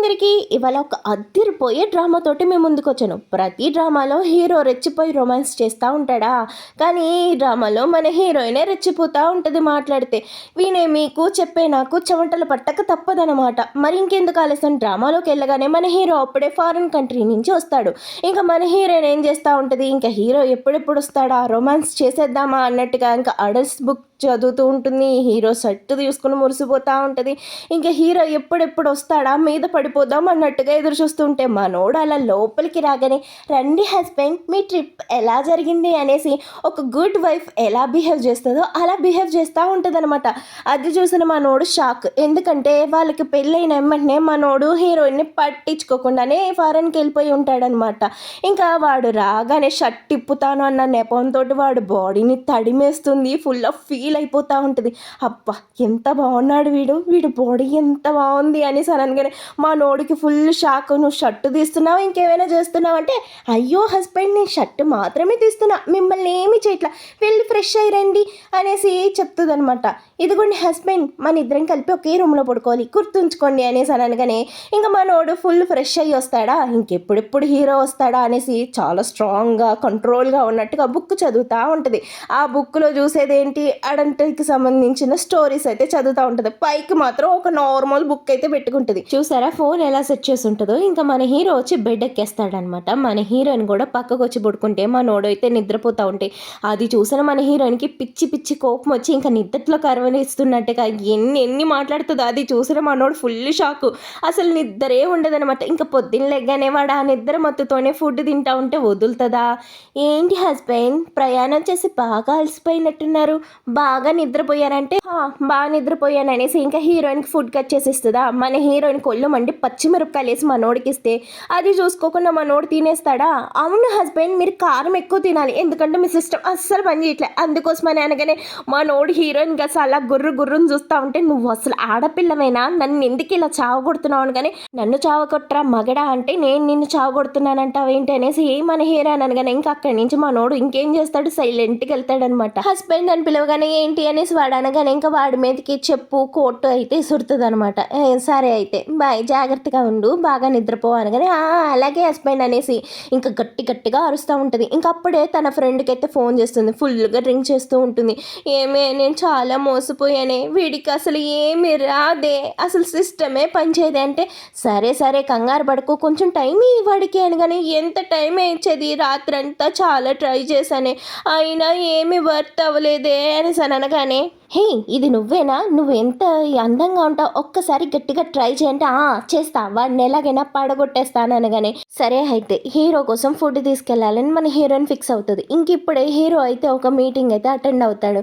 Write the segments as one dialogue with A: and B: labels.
A: అందరికీ ఇవాళ ఒక అద్దిరిపోయే డ్రామాతోటి మేము ముందుకొచ్చాను. ప్రతి డ్రామాలో హీరో రెచ్చిపోయి రొమాన్స్ చేస్తూ ఉంటాడా, కానీ ఈ డ్రామాలో మన హీరోయినే రెచ్చిపోతూ ఉంటుంది మాట్లాడితే. వీనే మీకు చెప్పే నాకు చెమటలు పట్టక తప్పదనమాట. మరి ఇంకెందుకు ఆలస్యం, డ్రామాలోకి వెళ్ళగానే మన హీరో అప్పుడే ఫారిన్ కంట్రీ నుంచి వస్తాడు. ఇంకా మన హీరోయిన్ ఏం చేస్తూ ఉంటుంది, ఇంకా హీరో ఎప్పుడెప్పుడు వస్తాడా, రొమాన్స్ చేసేద్దామా అన్నట్టుగా ఇంకా అడల్ట్స్ బుక్ చదువుతూ ఉంటుంది. హీరో షర్ట్ తీసుకుని మురిసిపోతూ ఉంటుంది. ఇంకా హీరో ఎప్పుడెప్పుడు వస్తాడా మీద పడిపోదాం అన్నట్టుగా ఎదురు చూస్తుంటే మనోడు అలా లోపలికి రాగానే, రండి హస్బెండ్ మీ ట్రిప్ ఎలా జరిగింది అనేసి ఒక గుడ్ వైఫ్ ఎలా బిహేవ్ చేస్తుందో అలా బిహేవ్ చేస్తూ ఉంటుంది అనమాట. అది చూసిన మనోడు షాక్. ఎందుకంటే వాళ్ళకి పెళ్ళైన వెంటనే మనోడు హీరోయిన్ని పట్టించుకోకుండానే ఫారెన్కి వెళ్ళిపోయి ఉంటాడనమాట. ఇంకా వాడు రాగానే షర్ట్ తిప్పుతాను అన్న నెపంతో వాడు బాడీని తడిమేస్తుంది. ఫుల్ ఆఫ్ ఫీల్ అయిపోతూ ఉంటుంది. అబ్బా ఎంత బాగున్నాడు వీడు బాడీ ఎంత బాగుంది అనేసి అనగానే మా నోడికి ఫుల్ షాక్. నువ్వు షర్టు తీస్తున్నావు ఇంకేమైనా చేస్తున్నావు అంటే, అయ్యో హస్బెండ్ నేను షర్టు మాత్రమే తీస్తున్నా, మిమ్మల్ని ఏమి చేయట్లా, వెళ్ళి ఫ్రెష్ అయ్యిరండి అనేసి చెప్తుంది అనమాట. ఇదిగోండి హస్బెండ్ మన ఇద్దరం కలిపి ఒకే రూమ్లో పడుకోవాలి గుర్తుంచుకోండి అనేసి అనగానే ఇంకా మనోడు ఫుల్ ఫ్రెష్ అయ్యి వస్తాడా, ఇంకెప్పుడెప్పుడు హీరో వస్తాడా అనేసి చాలా స్ట్రాంగ్గా కంట్రోల్గా ఉన్నట్టుగా బుక్ చదువుతూ ఉంటుంది. ఆ బుక్లో చూసేదేంటి, అడంటికి సంబంధించిన స్టోరీస్ అయితే చదువుతూ ఉంటుంది. పైకి మాత్రం ఒక నార్మల్ బుక్ అయితే పెట్టుకుంటుంది. చూసారా ఫోన్ ఎలా సెట్ చేసి ఉంటుందో. ఇంకా మన హీరో వచ్చి బెడ్ ఎక్కేస్తాడనమాట. మన హీరోయిన్ కూడా పక్కకు వచ్చి పడుకుంటే మనోడు అయితే నిద్రపోతూ ఉంటే అది చూసిన మన హీరోయిన్కి పిచ్చి పిచ్చి కోపం వచ్చి ఇంకా నిద్రలో కరవనిస్తున్నట్టుగా ఎన్ని మాట్లాడుతుందో అది చూసిన మనోడు ఫుల్ షాకు. అసలు నిద్రే ఉండదనమాట. ఇంకా పొద్దున్న లెగ్గానే వాడు ఆ నిద్ర మత్తుతోనే ఫుడ్ తింటా ఉంటే వదులుతుందా ఏంటి హస్బెండ్, ప్రయాణం చేసి బాగా అలసిపోయినట్టున్నారు, బాగా నిద్రపోయారంటే బాగా నిద్రపోయాను అనేసి ఇంకా హీరోయిన్కి ఫుడ్ కట్ చేసి ఇస్తుందా. మన హీరోయిన్ కొళ్ళు మండి పచ్చిమిరపకాయలు వేసి మనోడికి ఇస్తే అది చూసుకోకుండా మనోడు తినేస్తాడా. అవును హస్బెండ్ మీరు కారం ఎక్కువ తినాలి, ఎందుకంటే మీ సిస్టమ్ అస్సలు పని చేయట్లే, అందుకోసమని అనగానే మనోడు హీరోయిన్ అసలు అలా గుర్రుని చూస్తూ ఉంటే, నువ్వు అసలు ఆడపిల్లమైనా నన్ను ఎందుకు ఇలా చావగొడుతున్నావు అనగానే, నన్ను చావగొట్టరా మగడా అంటే నేను నిన్ను చావగొడుతున్నానంటావు ఏంటి అనేసి మన హీరోయిన్ అనగానే ఇంకా అక్కడి నుంచి మనోడు ఇంకేం చేస్తాడు, సైలెంట్గా వెళ్తాడనమాట. హస్బెండ్ అని పిలవగానే ఏంటి అనేసి వాడు అనగానే ఇంకా వాడి మీదకి చెప్పు కోర్టు అయితే సుడుతుంది అనమాట. సరే అయితే బాయ్ జాగ్రత్తగా ఉండు బాగా నిద్రపో అనగానే అలాగే హస్బెండ్ అనేసి ఇంకా గట్టిగా అరుస్తూ ఉంటుంది. ఇంకా అప్పుడే తన ఫ్రెండ్కి అయితే ఫోన్ చేస్తుంది, ఫుల్గా డ్రింక్ చేస్తూ ఉంటుంది. ఏమే నేను చాలా మోసపోయానే, వీడికి అసలు ఏమి రాదే, అసలు సిస్టమే పనిచేయదే అంటే, సరే కంగారు పడకు కొంచెం టైం వాడికి అనగానే, ఎంత టైం ఇచ్చేది, రాత్రంతా చాలా ట్రై చేశానే అయినా ఏమి వర్త్ అవ్వలేదే అనేసి అనగానే, హే ఇది నువ్వేనా, నువ్వు ఎంత అందంగా ఉంటావు, ఒక్కసారి గట్టిగా ట్రై చేయంటే చేస్తా, వాడిని ఎలాగైనా పడగొట్టేస్తాను అనగానే, సరే అయితే హీరో కోసం ఫుడ్ తీసుకెళ్ళాలని మన హీరోయిన్ ఫిక్స్ అవుతుంది. ఇంక ఇప్పుడే హీరో అయితే ఒక మీటింగ్ అయితే అటెండ్ అవుతాడు.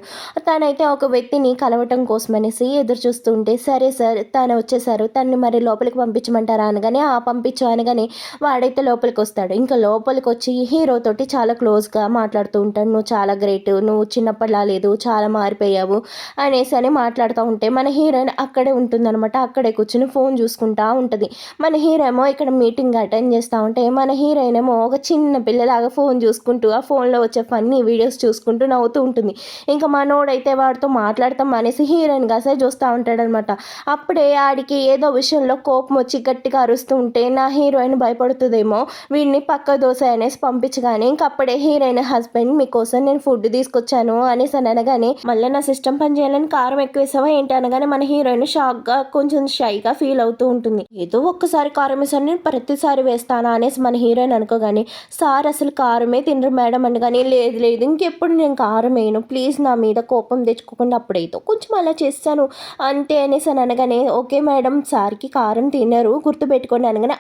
A: తనైతే ఒక వ్యక్తిని కలవటం కోసం అనేసి ఎదురు చూస్తుంటే, సరే సార్ తను వచ్చేసారు, తన్ని మరి లోపలికి పంపించమంటారా అనగానే పంపించు అనగానే వాడైతే లోపలికి వస్తాడు. ఇంకా లోపలికి వచ్చి హీరోతోటి చాలా క్లోజ్గా మాట్లాడుతూ ఉంటాడు. నువ్వు చాలా గ్రేట్, నువ్వు చిన్నప్పటిలా లేదు, చాలా మారిపోయావు అనేసి అని మాట్లాడుతూ ఉంటే మన హీరోయిన్ అక్కడే ఉంటుందన్నమాట. అక్కడే కూర్చుని ఫోన్ చూసుకుంటా ఉంటుంది. మన హీరో ఏమో ఇక్కడ మీటింగ్ అటెండ్ చేస్తూ ఉంటే మన హీరోయిన్ ఏమో ఒక చిన్న పిల్లలాగా ఫోన్ చూసుకుంటూ ఆ ఫోన్లో వచ్చే ఫన్నీ వీడియోస్ చూసుకుంటూ నవ్వుతూ ఉంటుంది. ఇంకా మనోడైతే వాడితో మాట్లాడతాం అనేసి హీరోయిన్ కాసే చూస్తూ ఉంటాడనమాట. అప్పుడే ఆడికి ఏదో విషయంలో కోపం వచ్చి గట్టిగా అరుస్తూ ఉంటే నా హీరోయిన్ భయపడుతుందేమో వీడిని పక్క దోశ అనేసి పంపించగానే ఇంకప్పుడే హీరోయిన్ హస్బెండ్ మీకోసం నేను ఫుడ్ తీసుకొచ్చాను అనేసి అనగానే, మళ్ళీ నా సిస్టమ్ పని చేయాలని కారం ఎక్కువ వేసావా ఏంటి అనగానే మన హీరోయిన్ షాక్గా కొంచెం షైగా ఫీల్ అవుతూ ఉంటుంది. ఏదో ఒక్కసారి కారం వేసాను నేను ప్రతిసారి వేస్తానా అనేసి మన హీరోయిన్ అనుకోగానే, సార్ అసలు కారమే తినరు మేడం అనగానే, లేదు ఇంకెప్పుడు నేను కారం వేయను ప్లీజ్ నా మీద కోపం తెచ్చుకోకుండా, అప్పుడైతే కొంచెం అలా చేస్తాను అంతే అనేసి అని అనగానే, ఓకే మేడం సార్కి కారం తినరు గుర్తుపెట్టుకోండి అనగానే,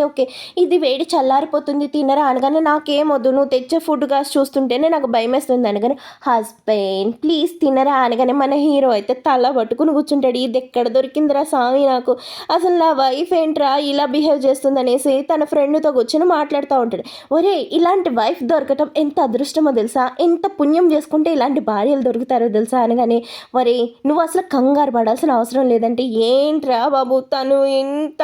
A: ఓకే ఇది వేడి చల్లారిపోతుంది తినరా అనగానే, నాకేం వద్దు నువ్వు తెచ్చే ఫుడ్ కాసి చూస్తుంటేనే నాకు భయం వేస్తుంది అనగానే, హస్బెండ్ ప్లీజ్ తినరా అనగానే మన హీరో అయితే తల పట్టుకుని కూర్చుంటాడు. ఇది ఎక్కడ దొరికిందిరా స్వామి నాకు, అసలు నా వైఫ్ ఏంట్రా ఇలా బిహేవ్ చేస్తుంది అనేసి తన ఫ్రెండ్తో కూర్చొని మాట్లాడుతూ ఉంటాడు. ఒరే ఇలాంటి వైఫ్ దొరకటం ఎంత అదృష్టమో తెలుసా, ఎంత పుణ్యం చేసుకుంటే ఇలాంటి భార్యలు దొరుకుతారో తెలుసా అనగానే, ఒరే నువ్వు అసలు కంగారు పడాల్సిన అవసరం లేదంటే, ఏంట్రా బాబు తను ఎంత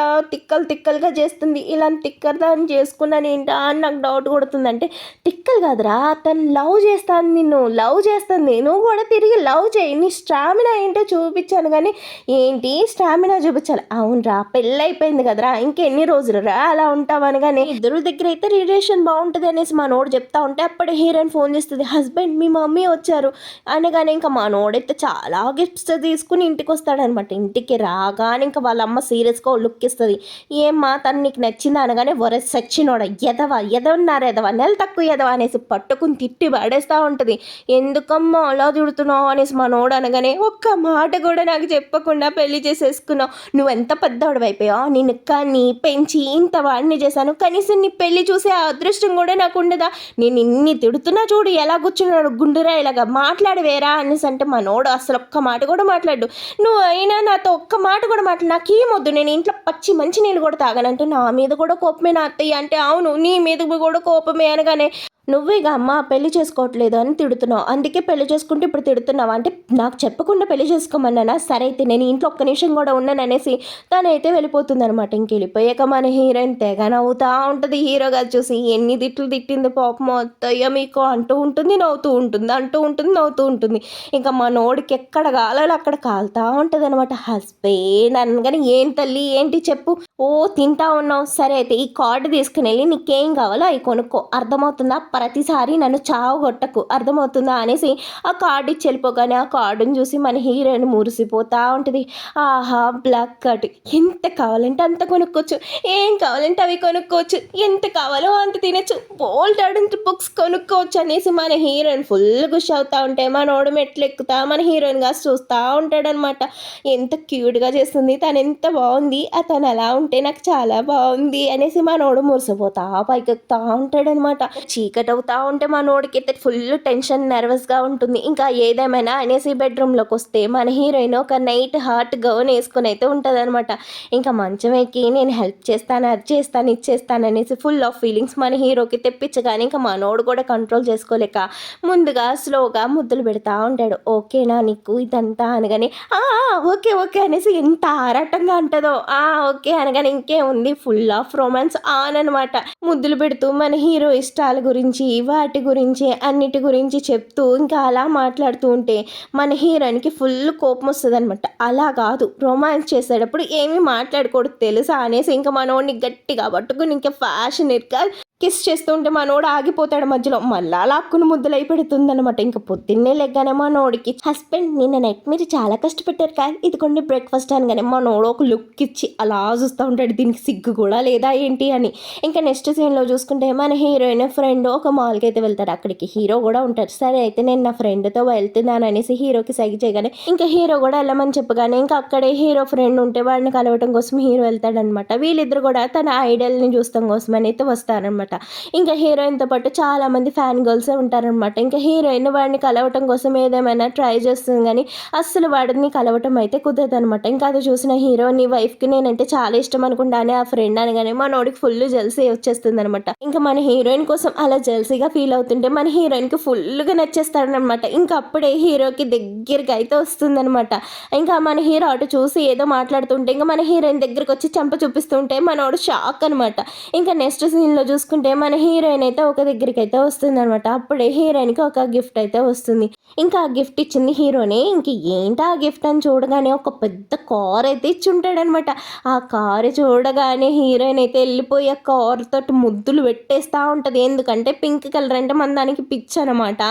A: తిక్కలుగా చేస్తుంది, ఇలాంటి తిక్కర్ దాన్ని చేసుకున్నాను ఏంటా అని నాకు డౌట్ కొడుతుందంటే, తిక్కలు కాదురా తను లవ్ చేస్తాను, నిన్ను లవ్ చేస్తుంది, నువ్వు కూడా తిరిగి లవ్ చేయి నీ స్టామినా ఏంటో చూపించాను కానీ ఏంటి స్టామినా చూపించాలి. అవునరా పెళ్ళైపోయింది కదరా ఇంకెన్ని రోజులు రా అలా ఉంటావు అనగానే ఇద్దరు దగ్గర అయితే రిలేషన్ బాగుంటుంది అనేసి మా నోడు చెప్తా ఉంటే అప్పుడే హీరోయిన్ ఫోన్ చేస్తుంది, హస్బెండ్ మీ మమ్మీ వచ్చారు అనగానే ఇంకా మా నోడైతే చాలా గిఫ్ట్స్ తీసుకుని ఇంటికి వస్తాడనమాట. ఇంటికి రాగానే ఇంకా వాళ్ళ అమ్మ సీరియస్గా లుక్ ఇస్తుంది, ఏమ్మా తను నీకు నచ్చిందా అనగానే వరే సచ్చినోడ ఎదవన్నారు ఎదవ నెల తక్కువ ఎదవ అనేసి పట్టుకుని తిట్టి పడేస్తూ ఉంటుంది. ఎందుకమ్మా అలా తిడుతున్నావు అనేసి మా నోడు అనగానే ఒక్క మాట కూడా నాకు చెప్పకుండా పెళ్లి చేసేసుకున్నావు, నువ్వెంత పెద్దవాడు అయిపోయావు, నేను కానీ పెంచి ఇంత వాడిని చేశాను, కనీసం నీ పెళ్లి చూసే ఆ అదృష్టం కూడా నాకు ఉండదా, నేను ఇన్ని తిడుతున్నా చూడు ఎలా కూర్చున్నాడు గుండురా ఇలాగా మాట్లాడవేరా అనేసి అంటే మా నోడు అసలు ఒక్క మాట కూడా మాట్లాడు, నువ్వు అయినా నాతో ఒక్క మాట కూడా మాట్లాడు, నాకేమొద్దు, నేను ఇంట్లో పచ్చి మంచి నీళ్ళు కూడా తాగనంటే నా మీద కూడా కోపమే నా అత్తయ్య అంటే అవును నీ మీద కూడా కోపమే అనగానే నువ్వేగా అమ్మ పెళ్లి చేసుకోవట్లేదు అని తిడుతున్నావు, అందుకే పెళ్లి చేసుకుంటే ఇప్పుడు తిడుతున్నావు అంటే నాకు చెప్పకుండా పెళ్లి చేసుకోమన్నానా, సరే అయితే నేను ఇంట్లో ఒక్క నిమిషం కూడా ఉన్నాను అనేసి తనైతే వెళ్ళిపోతుంది అనమాట. ఇంక వెళ్ళిపోయాక మన హీరోయిన్ తెగ నవ్వుతూ ఉంటుంది, హీరో గారు చూసి ఎన్ని తిట్లు తిట్టింది పాపం అత్తయ్య మీకు అంటూ ఉంటుంది నవ్వుతూ ఉంటుంది అంటూ ఉంటుంది నవ్వుతూ ఉంటుంది. ఇంకా మా నోడికి ఎక్కడ కాలాలో అక్కడ కాలుతూ ఉంటుంది అనమాట. హస్బెండ్ అనగానే ఏం తల్లి ఏంటి చెప్పు, ఓ తింటా ఉన్నావు, సరే అయితే ఈ కార్డు తీసుకుని వెళ్ళి నీకేం కావాలో అవి కొనుక్కో, అర్థమవుతుందా, ప్రతిసారి నన్ను చావు కొట్టకు అర్థమవుతుందా అనేసి ఆ కార్డు ఇచ్చి వెళ్ళిపోగానే ఆ కార్డుని చూసి మన హీరోయిన్ మురిసిపోతూ ఉంటుంది. ఆహా బ్లాక్ కార్డు ఎంత కావాలంటే అంత కొనుక్కోవచ్చు, ఏం కావాలంటే అవి కొనుక్కోవచ్చు, ఎంత కావాలో అంత తినచ్చు, బోల్డ్ బుక్స్ కొనుక్కోవచ్చు అనేసి మన హీరోయిన్ ఫుల్ ఖుషి అవుతూ ఉంటే మనోడు మెట్లు ఎక్కుతా మన హీరోయిన్గా చూస్తూ ఉంటాడనమాట. ఎంత క్యూట్గా చేస్తుంది తను, ఎంత బాగుంది తను అలా ఉంటే నాకు చాలా బాగుంది అనేసి మనోడు మురిసిపోతా పైకెక్కుతా ఉంటాడనమాట. చీకటి అవుతా ఉంటే మనోడికి అయితే ఫుల్ టెన్షన్ నర్వస్గా ఉంటుంది. ఇంకా ఏదేమైనా అనేసి బెడ్రూమ్లోకి వస్తే మన హీరోయిన్ ఒక నైట్ హార్ట్ గౌన్ వేసుకుని అయితే ఉంటుంది అనమాట. ఇంకా మంచం ఎక్కి నేను హెల్ప్ చేస్తాను అది చేస్తాను ఇది చేస్తాను అనేసి ఫుల్ ఆఫ్ ఫీలింగ్స్ మన హీరోకి తెప్పించగానే ఇంకా మనోడు కూడా కంట్రోల్ చేసుకోలేక ముందుగా స్లోగా ముద్దులు పెడతా ఉంటాడు. ఓకేనా నీకు ఇదంతా అనగానే ఓకే ఓకే అనేసి ఎంత ఆరాటంగా ఉంటుందో ఓకే అనగానే ఇంకేముంది ఫుల్ ఆఫ్ రొమాన్స్ ఆన్ అనమాట. ముద్దులు పెడుతూ మన హీరో ఇష్టాల గురించి వాటి గురించి అన్నిటి గురించి చెప్తూ ఇంకా అలా మాట్లాడుతూ ఉంటే మన హీరోయిన్కి ఫుల్ కోపం వస్తుంది అనమాట. అలా కాదు రొమాన్స్ చేసేటప్పుడు ఏమీ మాట్లాడకూడదు తెలుసా అనేసి ఇంకా మనోడిని గట్టిగా పట్టుకుని ఇంకా ఫ్యాషన్ ఇట్గా కిస్ చేస్తుంటే మనోడు ఆగిపోతాడు మధ్యలో, మళ్ళా లాక్కుని ముద్దులై పెడుతుందనమాట. ఇంకా పొద్దున్నే లెగ్గానే మనోడికి హస్బెండ్ నిన్న నైట్ మీరు చాలా కష్టపెట్టారు కదా ఇదిగోండి బ్రేక్ఫాస్ట్ అనగానే మనోడు ఒక లుక్ ఇచ్చి అలా చూస్తూ ఉంటాడు, దీనికి సిగ్గు కూడా లేదా ఏంటి అని. ఇంకా నెక్స్ట్ సీన్లో చూసుకుంటే మన హీరోయిన్ ఫ్రెండ్ ఒక మాల్కి అయితే వెళ్తాడు, అక్కడికి హీరో కూడా ఉంటాడు. సరే అయితే నేను నా ఫ్రెండ్తో వెళ్తున్నాను అనేసి హీరోకి సైగ చేయగానే ఇంకా హీరో కూడా వెళ్ళమని చెప్పగానే ఇంకా అక్కడే హీరో ఫ్రెండ్ ఉంటే వాడిని కలవటం కోసం హీరో వెళ్తాడనమాట. వీళ్ళిద్దరు కూడా తన ఐడల్ని చూస్తాం కోసం అని అయితే వస్తారనమాట. ఇంకా హీరోయిన్తో పాటు చాలా మంది ఫ్యాన్ గర్ల్స్ ఉంటారనమాట. ఇంకా హీరోయిన్ వాడిని కలవటం కోసం ఏదేమైనా ట్రై చేస్తుంది కానీ అస్సలు వాడిని కలవటం అయితే కుదరదు అనమాట. ఇంకా అది చూసిన హీరో నీ వైఫ్కి నేనంటే చాలా ఇష్టం అనుకుంటానే ఆ ఫ్రెండ్ అనగానే మనోడికి ఫుల్ జెల్సీ వచ్చేస్తుంది అనమాట. ఇంకా మన హీరోయిన్ కోసం అలా జెల్సీగా ఫీల్ అవుతుంటే మన హీరోయిన్కి ఫుల్గా నచ్చేస్తాడనమాట. ఇంకా అప్పుడే హీరోకి దగ్గరికి అయితే వస్తుందనమాట. ఇంకా మన హీరో అటు చూసి ఏదో మాట్లాడుతుంటే ఇంకా మన హీరోయిన్ దగ్గరికి వచ్చి చంప చూపిస్తుంటే మనోడు షాక్ అనమాట. ఇంకా నెక్స్ట్ సీన్లో చూసుకుంటే మన హీరోయిన్ అయితే ఒక దగ్గరికి అయితే వస్తుంది అనమాట. అప్పుడే హీరోయిన్కి ఒక గిఫ్ట్ అయితే వస్తుంది. ఇంకా ఆ గిఫ్ట్ ఇచ్చింది హీరోనే. ఇంక ఏంటి ఆ గిఫ్ట్ అని చూడగానే ఒక పెద్ద కార్ అయితే ఇచ్చి ఉంటాడనమాట. ఆ కారు చూడగానే హీరోయిన్ అయితే వెళ్ళిపోయి ఆ కార్ తోటి ముద్దులు పెట్టేస్తూ ఉంటుంది. ఎందుకంటే పింక్ కలర్ అంటే మన దానికి పిచ్ అనమాట.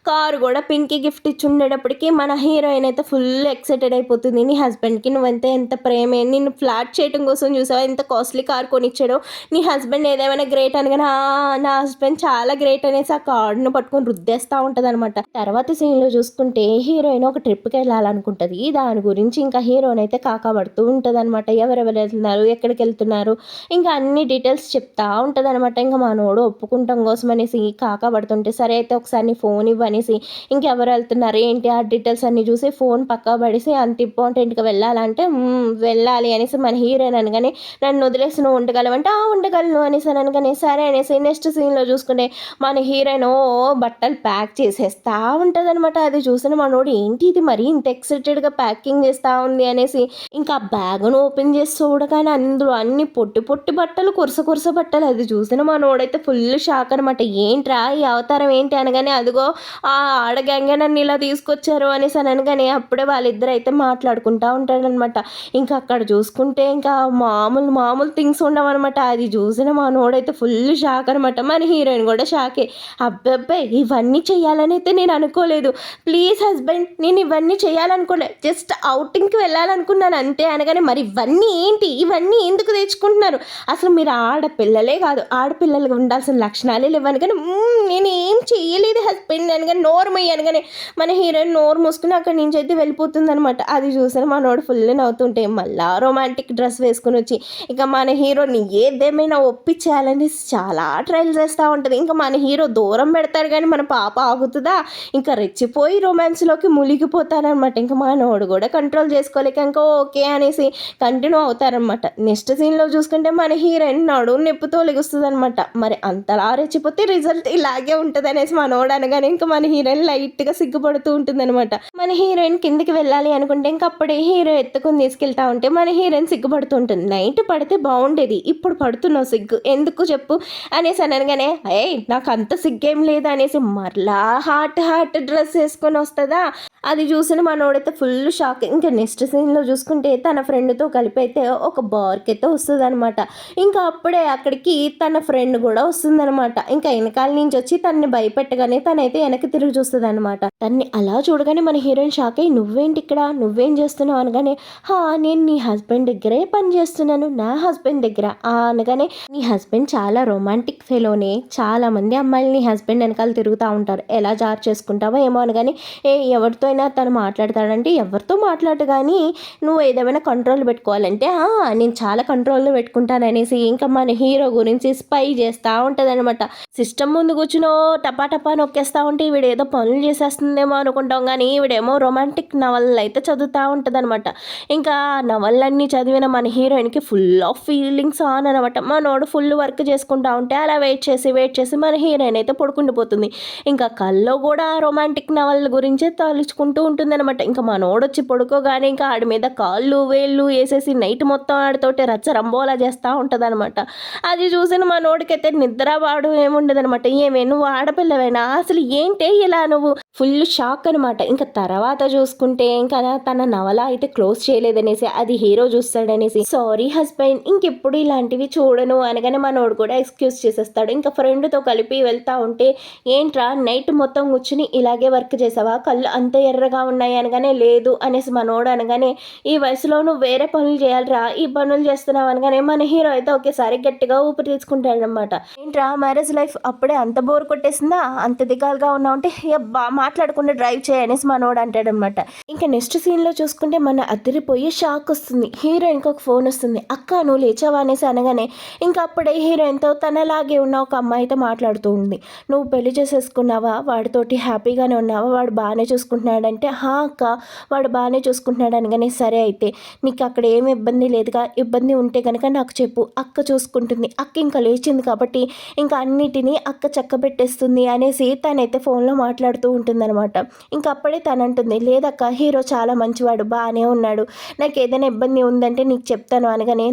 A: కారు కూడా పింక్ గిఫ్ట్ ఇచ్చి ఉండేటప్పటికి మన హీరోయిన్ అయితే ఫుల్ ఎక్సైటెడ్ అయిపోతుంది. నీ హస్బెండ్కి నువ్వంతే ఎంత ప్రేమే, నిన్ను ఫ్లాట్ చేయడం కోసం చూసావా ఎంత కాస్ట్లీ కార్ కొనిచ్చాడో, నీ హస్బెండ్ ఏదేమైనా గ్రేట్ అనగానే నా హస్బెండ్ చాలా గ్రేట్ అనేసి ఆ కార్డును పట్టుకొని రుద్దేస్తూ ఉంటుంది అనమాట. తర్వాత సీన్లో చూసుకుంటే హీరోయిన్ ఒక ట్రిప్కి వెళ్ళాలనుకుంటుంది. దాని గురించి ఇంకా హీరోయిన్ అయితే కాకపడుతూ ఉంటుంది అనమాట. ఎవరెవరు వెళ్తున్నారు ఎక్కడికి వెళ్తున్నారు ఇంకా అన్ని డీటెయిల్స్ చెప్తా ఉంటుంది అనమాట. ఇంకా మనోడు ఒప్పుకుంటాం కోసం అనేసి కాకపడుతుంటే సరే అయితే ఒకసారి నీ ఫోన్ ఇవ్వనేసి ఇంకెవరు వెళ్తున్నారు ఏంటి ఆ డీటెయిల్స్ అన్ని చూసి ఫోన్ పక్కా పడేసి అంత ఇంపార్టెంట్గా వెళ్ళాలంటే వెళ్ళాలి అనేసి మన హీరోయిన్ అనగానే నన్ను వదిలేసి నువ్వు ఉండగలవంటే ఉండగలను అనేసి అనగానే సరే అనేసి నెక్స్ట్ సీన్లో చూసుకుంటే మన హీరోయిన్ బట్టలు ప్యాక్ చేసేస్తా ఉంటుంది అనమాట. అది చూసిన మనోడు ఏంటి ఇది మరీ ఇంత ఎక్సైటెడ్గా ప్యాకింగ్ చేస్తూ ఉంది అనేసి ఇంకా ఆ బ్యాగ్ను ఓపెన్ చేసి చూడగానే అందులో అన్ని పొట్టి పొట్టి బట్టలు కురస బట్టలు. అది చూసిన మనోడైతే ఫుల్ షాక్ అనమాట. ఏంట్రా ఈ అవతారం ఏంటి అనగానే, అదిగో ఆ ఆడగంగే నన్ను ఇలా తీసుకొచ్చారు అనేసి అని అనగానే అప్పుడే వాళ్ళిద్దరు అయితే మాట్లాడుకుంటా ఉంటారనమాట. ఇంకా అక్కడ చూసుకుంటే ఇంకా మామూలు మామూలు థింగ్స్ ఉండవనమాట. అది చూసిన మనోడైతే ఫుల్ షాక్ అనమాట. మన హీరోయిన్ కూడా షాకే. అబ్బబ్బే ఇవన్నీ చేయాలని అయితే నేను అనుకోలేదు. ప్లీజ్ హస్బెండ్ నేను ఇవన్నీ చేయాలనుకోలే, జస్ట్ ఔటింగ్కి వెళ్ళాలనుకున్నాను అంతే అనగానే, మరి ఇవన్నీ ఏంటి, ఇవన్నీ ఎందుకు తెచ్చుకుంటున్నారు, అసలు మీరు ఆడపిల్లలే కాదు, ఆడపిల్లలకు ఉండాల్సిన లక్షణాలే లేవని కానీ నేను ఏం చేయలేదు హస్బెండ్ అనగానే, నోరు మొయ్యి అనగానే మన హీరోయిన్ నోరు మూసుకుని అక్కడి నుంచి అయితే వెళ్ళిపోతుంది అనమాట. అది చూసిన మనోడు ఫుల్ నవ్వుతుంటే మళ్ళా రొమాంటిక్ డ్రెస్ వేసుకుని వచ్చి ఇక మన హీరోని ఏదేమైనా ఒప్పించేయాలని చాలా ట్రైల్ చేస్తూ ఉంటుంది. ఇంకా మన హీరో దూరం పెడతారు కానీ మన పాప ఆగుతుందా, ఇంకా రెచ్చిపోయి రొమాన్స్లోకి మునిగిపోతారనమాట. ఇంకా మనోడు కూడా కంట్రోల్ చేసుకోలేక ఇంకా ఓకే అనేసి కంటిన్యూ అవుతారనమాట. నెక్స్ట్ సీన్లో చూసుకుంటే మన హీరోయిన్ నడు నొప్పితో లెగుస్తుంది అనమాట. మరి అంతలా రెచ్చిపోతే రిజల్ట్ ఇలాగే ఉంటుంది అనేసి మనోడు అనగానే ఇంకా మన హీరోయిన్ లైట్గా సిగ్గుపడుతూ ఉంటుంది అనమాట. మన హీరోయిన్ కిందికి వెళ్ళాలి అనుకుంటే ఇంకా అప్పుడే హీరో ఎత్తుకుని తీసుకెళ్తా ఉంటే మన హీరోయిన్ సిగ్గుపడుతూ ఉంటుంది. నైట్ పడితే బాగుండేది, ఇప్పుడు పడుతున్నావు సిగ్గు ఎందుకు చెప్పు అనేసి అనగానే, నాకు అంత సిగ్గేం లేదు అనేసి మరలా హాట్ డ్రెస్ వేసుకొని వస్తుందా. అది చూసిన మనోడైతే ఫుల్ షాక్. ఇంకా నెక్స్ట్ సీన్లో చూసుకుంటే తన ఫ్రెండ్తో కలిపి అయితే ఒక బార్కి అయితే వస్తుంది అనమాట. ఇంకా అప్పుడే అక్కడికి తన ఫ్రెండ్ కూడా వస్తుందనమాట. ఇంకా వెనకాల నుంచి వచ్చి తనని భయపెట్టగానే తనైతే వెనక్కి తిరిగి చూస్తుంది అనమాట. తన్ని అలా చూడగానే మన హీరోయిన్ షాక్ అయ్యి, నువ్వేంటి ఇక్కడ, నువ్వేం చేస్తున్నావు అనగానే, నేను నీ హస్బెండ్ దగ్గరే పని చేస్తున్నాను, నా హస్బెండ్ దగ్గర అనగానే, నీ హస్బెండ్ చాలా రొమాంటిక్ ఫెలోనే, చాలా మంది అమ్మాయిలు నీ హస్బెండ్ వెనకాల తిరుగుతూ ఉంటారు, ఎలా జార్ చేసుకుంటావో ఏమో అనగానే, ఎవరితో అయినా తను మాట్లాడతాడంటే ఎవరితో మాట్లాడు కానీ నువ్వు ఏదేమైనా కంట్రోల్ పెట్టుకోవాలంటే నేను చాలా కంట్రోల్లో పెట్టుకుంటాను అనేసి ఇంకా మన హీరో గురించి స్పై చేస్తూ ఉంటుంది అనమాట. సిస్టమ్ ముందు కూర్చునో టపా నొక్కేస్తూ ఉంటే ఈవిడ ఏదో పనులు చేసేస్తుందేమో అనుకుంటాం కానీ ఈవిడేమో రొమాంటిక్ నవల్ అయితే చదువుతూ ఉంటుంది అనమాట. ఇంకా నవలన్నీ చదివిన మన హీరోయిన్కి ఫుల్ ఆఫ్ ఫీలింగ్స్ ఆన్ అనమాట. మనోడు ఫుల్ వర్క్ చేసుకుంటా ఉంటే అలా వెయిట్ చేసి మన హీరోయిన్ అయితే పడుకుండిపోతుంది. ఇంకా కల్లో కూడా రొమాంటిక్ నవల్ గురించే తలుచుకుంటూ ఉంటుంది అనమాట. ఇంకా మనోడొచ్చి పడుకోగానే ఇంకా ఆడి మీద కాళ్ళు వేళ్ళు వేసేసి నైట్ మొత్తం ఆడితోటి రచ్చ రంబోలా చేస్తూ ఉంటుంది అనమాట. అది చూసిన మనోడికైతే నిద్రవాడు ఏముండదనమాట. ఏమే నువ్వు ఆడపిల్లవేనా, అసలు ఏంటే ఇలా నువ్వు, ఫుల్ షాక్ అనమాట. ఇంకా తర్వాత చూసుకుంటే ఇంకా తన నవల అయితే క్లోజ్ చేయలేదనేసి అది హీరో చూస్తాడనేసి, సారీ హస్బెండ్ ఇంకెప్పుడు ఇలాంటివి చూడను అనగానే మనోడు కూడా ఎక్స్క్యూజ్ చేసేస్తాడు. ఇంకా ఫ్రెండ్తో కలిపి వెళ్తా ఉంటే, ఏంట్రా నైట్ మొత్తం కూర్చుని ఇలాగే వర్క్ చేసావా, కళ్ళు అంత ఎర్రగా ఉన్నాయి అనగానే, లేదు అనేసి మనోడు అనగానే, ఈ వయసులో నువ్వు వేరే పనులు చేయాలిరా, ఈ పనులు చేస్తున్నావు అనగానే మన హీరో అయితే ఒకేసారి గట్టిగా ఊపిరి తీసుకుంటాడనమాట. ఏంట్రా మ్యారేజ్ లైఫ్ అప్పుడే అంత బోర్ కొట్టేసిందా, అంత దిగాలుగా ఉన్నావు అంటే మాట్లాడకుండా డ్రైవ్ చేయనేసి మనోడు అంటాడనమాట. ఇంకా నెక్స్ట్ సీన్లో చూసుకుంటే మన అదిరిపోయి షాక్ వస్తుంది. హీరోయిన్కి ఒక ఫోన్ వస్తుంది. అక్క నువ్వు లేచావా అనేసి అనగానే ఇంకా అప్పుడే హీరోయిన్తో తనలాగే ఉన్న ఒక అమ్మాయితో మాట్లాడుతూ ఉంది. నువ్వు పెళ్లి చేసేసుకున్నావా, వాడితోటి హ్యాపీగానే ఉన్నావా, వాడు బాగానే చూసుకుంటున్నాడంటే, అక్క వాడు బాగానే చూసుకుంటున్నాడు అనగానే, సరే అయితే నీకు అక్కడ ఏమి ఇబ్బంది లేదుగా, ఇబ్బంది ఉంటే కనుక నాకు చెప్పు, అక్క చూసుకుంటుంది, అక్క ఇంకా లేచింది కాబట్టి ఇంకా అన్నిటినీ అక్క చక్కబెట్టేస్తుంది అనేసి తనైతే ఫోన్లో మాట్లాడుతూ ఉంటుందన్నమాట. ఇంకా అప్పుడే తను అంటుంది, లేదక్క హీరో చాలా మంచివాడు, బాగానే ఉన్నాడు, నాకు ఏదైనా ఇబ్బంది ఉందంటే నీకు చెప్తాను అనగానే,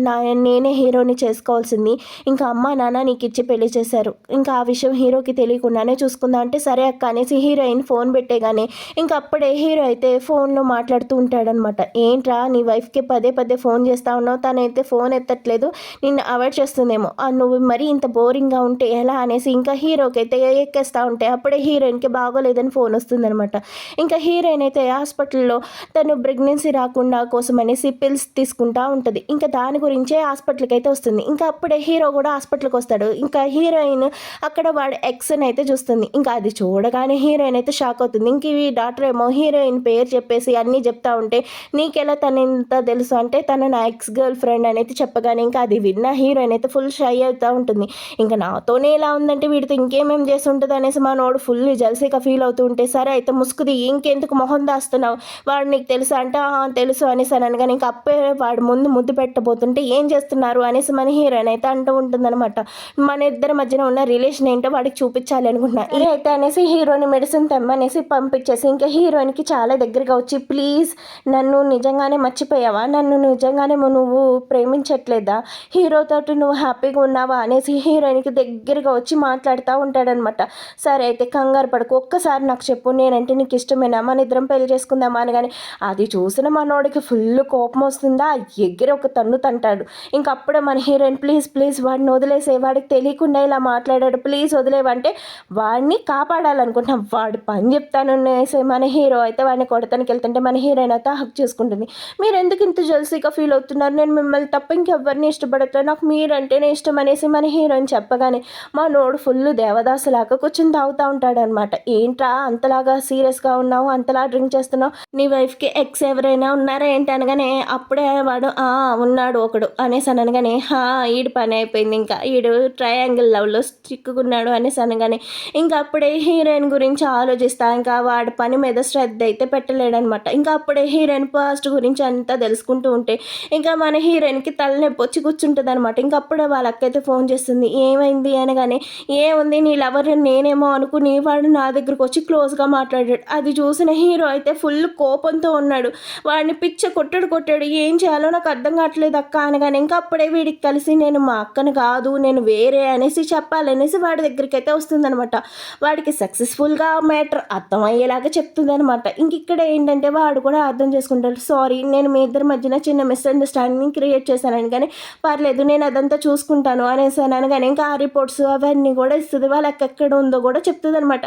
A: నేనే హీరోని చేసుకోవాల్సింది, ఇంకా అమ్మ నాన్న నీకు ఇచ్చి పెళ్లి చేశారు, ఇంకా ఆ విషయం హీరోకి తెలియకుండానే చూసుకుందాం అంటే, సరే అక్క అనేసి హీరోయిన్ ఫోన్ పెట్టేగానే ఇంకా అప్పుడే హీరో అయితే ఫోన్లో మాట్లాడుతూ ఉంటాడనమాట. ఏంట్రా నీ వైఫ్కి పదే ఫోన్ చేస్తూ ఉన్నావు, తనైతే ఫోన్ ఎత్తట్లేదు, నిన్ను అవాయిడ్ చేస్తుందేమో, నువ్వు మరీ ఇంత బోరింగ్గా ఉంటే ఎలా అనేసి ఇంకా హీరోకి అయితే ఎక్కేస్తూ ఉంటే అప్పుడే హీరోయిన్కి బాగోలేదని ఫోన్ వస్తుందనమాట. ఇంకా హీరోయిన్ అయితే హాస్పిటల్లో తను ప్రెగ్నెన్సీ రాకుండా కోసం అనేసి పిల్స్ తీసుకుంటూ ఉంటుంది. ఇంకా దాని గురించే హాస్పిటల్కి అయితే వస్తుంది. ఇంకా అప్పుడే హీరో కూడా హాస్పిటల్కి వస్తాడు. ఇంకా హీరోయిన్ అక్కడ వాడు ఎక్స్ని అయితే చూస్తుంది. ఇంకా అది చూడగానే హీరోయిన్ అయితే షాక్ అవుతుంది. ఇంక ఈ డాక్టర్ ఏమో హీరోయిన్ పేరు చెప్పేసి అన్నీ చెప్తా ఉంటే, నీకెలా తను ఎంత తెలుసు అంటే తను నా ఎక్స్ గర్ల్ ఫ్రెండ్ అనేది చెప్పగానే ఇంకా అది విన్న హీరోయిన్ అయితే ఫుల్ షై అవుతూ ఉంటుంది. ఇంకా నాతోనే ఇలా ఉందంటే వీడితో ఇంకేమేం చేసి ఉంటుంది అనేసి మా నోడు ఫుల్ జల్సీగా ఫీల్ అవుతూ ఉంటే ఉంటే, సరే అయితే ముసుగుది ఇంకెందుకు మొహం దాస్తున్నావు, వాడు నీకు తెలుసా అంటే తెలుసు అనేసి అని కానీ ఇంకా అప్పే వాడు ముందు ముద్దు పెట్టబోతుంటే ఏం చేస్తున్నారు అనేసి మన హీరోయిన్ అయితే అంటూ ఉంటుందన్నమాట. మన ఇద్దరి మధ్యన ఉన్న రిలేషన్ ఏంటో వాడికి చూపించాలి అనుకుంటున్నా. సరే అయితే అనేసి హీరోని మెడిసిన్ తెమ్మనేసి పంపించేసి ఇంకా హీరోయిన్కి చాలా దగ్గరగా వచ్చి, ప్లీజ్ నన్ను నిజంగానే మర్చిపోయావా, నన్ను నిజంగానే నువ్వు ప్రేమించట్లేదా, హీరోతోటి నువ్వు హ్యాపీగా ఉన్నావా అనేసి హీరోయిన్కి దగ్గరగా వచ్చి మాట్లాడుతూ ఉంటాడనమాట. సరే అయితే కంగారు పడకు, ఒక్కసారి నాకు చెప్పు, నేనంటే నీకు ఇష్టమేనా, మన ఇద్దరం పెళ్లి చేసుకుందామా అని. కానీ అది చూసిన మనోడికి ఫుల్ కోపం వస్తుందా, ఎగిరి ఒక తన్ను తంటాడు. ఇంకా అప్పుడే మన హీరోయిన్, ప్లీజ్ ప్లీజ్ వాడిని వదిలేసే, వాడికి తెలియకుండా ఇలా మాట్లాడాడు, ప్లీజ్ వదిలేవంటే వాడిని కాపాడాలనుకుంటున్నాం, వాడు పని చెప్తాను అనేసి మన హీరో అయితే వాడిని కొడతానికి వెళ్తుంటే మన హీరోయిన్ అయితే హక్ చేసుకుంటుంది. మీరు ఎందుకు ఇంత జల్సీగా ఫీల్ అవుతున్నారు, నేను మిమ్మల్ని తప్ప ఇంకెవ్వరిని ఇష్టపడట్లేదు, నాకు మీరంటేనే ఇష్టం అనేసి మన హీరోయిన్ చెప్పగానే మా నోడు ఫుల్ దేవదాసులాగా కూర్చొని తాగుతూ ఉంటాడనమాట. ఏంట్రా అంతలాగా సీరియస్గా ఉన్నావు, అంతలా డ్రింక్ చేస్తున్నావు, నీ వైఫ్కి ఎక్స్ ఎవరైనా ఉన్నారా ఏంటి అనగానే అప్పుడే వాడు ఉన్నాడు ఒకడు అనేసి అనగానే ఈడు పని అయిపోయింది, ఇంకా ఈడు ట్రయాంగిల్ లవ్లో చిక్కుకున్నాడు అనేసి అనగానే ఇంకా అప్పుడే హీరోయిన్ గురించి ఆలోచిస్తా ఇంకా వాడి పని మీద శ్రద్ధ అయితే పెట్టలేడనమాట. ఇంకా అప్పుడే హీరోయిన్ పాస్ట్ గురించి అంతా తెలుసుకుంటూ ఉంటే ఇంకా మన హీరోయిన్కి తలనొప్పి వచ్చి కూర్చుంటుంది అనమాట. ఇంకా అప్పుడే వాళ్ళ అక్కయితే ఫోన్ చేస్తుంది, ఏమైంది అనగానే ఏముంది నీ లవర్ నేనేమో అనుకుని వాడు నా దగ్గరకు వచ్చి క్లోజ్గా మాట్లాడాడు. అది చూసిన హీరో అయితే ఫుల్ కోపంతో ఉన్నాడు, వాడిని పిచ్చ కొట్టాడు, ఏం చేయాలో నాకు అర్థం కావట్లేదు అక్క అనగానే ఇంకా అప్పుడే వీడికి కలిసి నేను మా అక్కను కాదు నేను వేరే అనేసి చెప్పాలనేసి వాడి దగ్గరికి అయితే వస్తుందనమాట. వాడికి సక్సెస్ఫుల్గా మ్యాటర్ అర్థమయ్యేలాగా చెప్తుందనమాట. ఇంక ఇక్కడ ఏంటంటే వాడు కూడా అర్థం చేసుకుంటాడు, సారీ నేను మీ ఇద్దరి మధ్యన చిన్న మిస్అండర్స్టాండింగ్ క్రియేట్ చేశానని, కానీ పర్లేదు నేను అదంతా చూసుకుంటాను అనేసి అనగానే ఇంకా ఆ రిపోర్ట్స్ అవన్నీ కూడా ఇస్తుంది, వాళ్ళకి ఎక్కడ ఉందో కూడా చెప్తుంది అనమాట.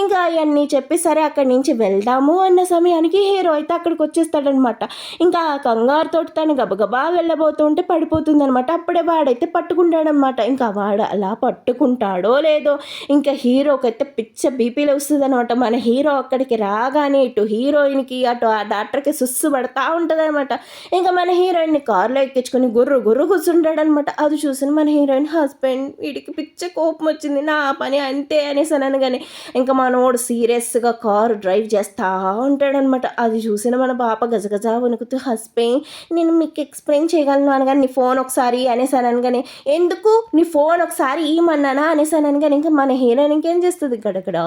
A: ఇంకా అవన్నీ చెప్పి సరే అక్కడి నుంచి వెళ్దాము అన్న సమయానికి హీరో అయితే అక్కడికి వచ్చేస్తాడనమాట. ఇంకా ఆ కంగారుతో తను గబగబా వెళ్ళబోతుంటే పడిపోతుంది అనమాట. అప్పుడే వాడైతే పట్టుకుంటాడనమాట. ఇంకా వాడు అలా పట్టుకుంటాడో లేదో ఇంకా హీరోకి అయితే పిచ్చ బీపీలు వస్తుంది అనమాట. మన హీరో అక్కడికి రాగానే ఇటు హీరోయిన్కి అటు ఆ డాక్టర్కి సుస్సు పడతా ఉంటుంది అనమాట. ఇంకా మన హీరోయిన్ని కారులో ఎక్కించుకొని గుర్రు కూర్చుంటాడనమాట. అది చూసిన మన హీరోయిన్ హస్బెండ్ వీడికి పిచ్చ కోపం వచ్చింది, నా పని అంతే అనేసి అనగానే ఇంకా మనోడు సీరియస్గా కారు డ్రైవ్ చేస్తూ ఉంటాడనమాట. అది చూసిన మన పాప గజగజ వణుకుతూ, హస్బెండ్ నేను మీకు ఎక్స్ప్లెయిన్ చేయగలను అనగానే నీ ఫోన్ ఒకసారి అనేసి అనగానే ఎందుకు నీ ఫోన్ ఒకసారి ఇమ్మన్నానా అనేసి అనగానే ఇంకా మన హీరోయిన్ ఇంకేం చేస్తుంది, గడగడా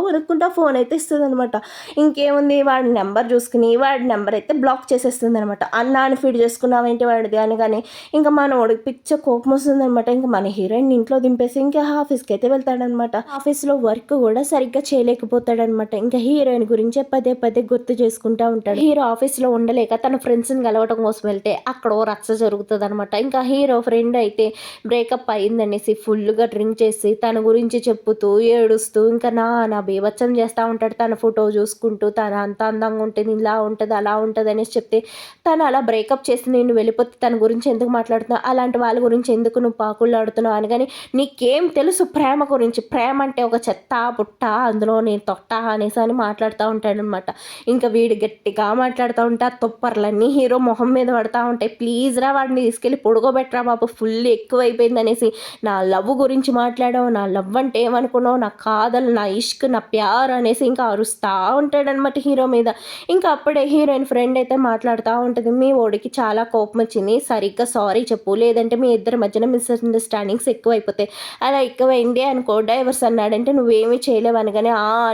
A: వణుక్కుంటా ఫోన్ అయితే ఇస్తుంది అనమాట. ఇంకేముంది వాడి నెంబర్ చూసుకుని వాడి నెంబర్ అయితే బ్లాక్ చేసేస్తుంది అనమాట. అన్నాన్ని ఫీడ్ చేసుకున్నావేంటి వాడిది అనగానే ఇంకా మన వాడికి పిచ్చ కోపం వస్తుంది అనమాట. ఇంకా మన హీరోయిన్ ఇంట్లో దింపేసి ఇంకా ఆఫీస్కి అయితే వెళ్తాడనమాట. ఆఫీస్లో వర్క్ కూడా సరిగ్గా చేయలేకపోతాడనమాట. ఇంకా హీరోయిన్ గురించే పదే గుర్తు చేసుకుంటూ ఉంటాడు. హీరో ఆఫీస్లో ఉండలేక తన ఫ్రెండ్స్ని కలవటం కోసం వెళ్తే అక్కడ రచ్చ జరుగుతుంది అనమాట. ఇంకా హీరో ఫ్రెండ్ అయితే బ్రేకప్ అయిందనేసి ఫుల్గా డ్రింక్ చేసి తన గురించి చెప్పుతూ ఏడుస్తూ ఇంకా నా బీభత్సం చేస్తూ ఉంటాడు. తన ఫోటో చూసుకుంటూ తన అంత అందంగా ఉంటుంది, ఇలా ఉంటుంది అలా ఉంటుంది అనేసి చెప్తే తను అలా బ్రేకప్ చేసి నేను వెళ్ళిపోతే తన గురించి ఎందుకు మాట్లాడుతున్నావు, అలాంటి వాళ్ళ గురించి ఎందుకు నువ్వు పాకుళ్ళు ఆడుతున్నావు అని. కానీ నీకేం తెలుసు ప్రేమ గురించి, ప్రేమ అంటే ఒక చెత్త పుట్ట, అందులో నేను తొట్ట అనేసి అని మాట్లాడుతూ ఉంటాడనమాట. ఇంకా వీడు గట్టిగా మాట్లాడుతూ ఉంటే ఆ తుప్పర్లన్నీ హీరో మొహం మీద పడుతూ ఉంటాయి. ప్లీజ్ రా వాడిని తీసుకెళ్ళి పొడుగోబెట్టరా బాబు, ఫుల్ ఎక్కువైపోయింది అనేసి, నా లవ్ గురించి మాట్లాడావు, నా లవ్ అంటే ఏమనుకున్నావు, నా కాదలు, నా ఇష్క్, నా ప్యార్ అనేసి ఇంకా అరుస్తూ ఉంటాడనమాట హీరో మీద. ఇంకా అప్పుడే హీరోయిన్ ఫ్రెండ్ అయితే మాట్లాడుతూ ఉంటుంది, మీ ఓడికి చాలా కోపం వచ్చింది, సరిగ్గా సారీ చెప్పు, లేదంటే మీ ఇద్దరి మధ్యన మిస్అండర్స్టాండింగ్స్ ఎక్కువైపోతాయి, అలా ఎక్కువైంది అనుకో డైవర్స్ అన్నాడంటే నువ్వేమీ చేయలేవు అనగానే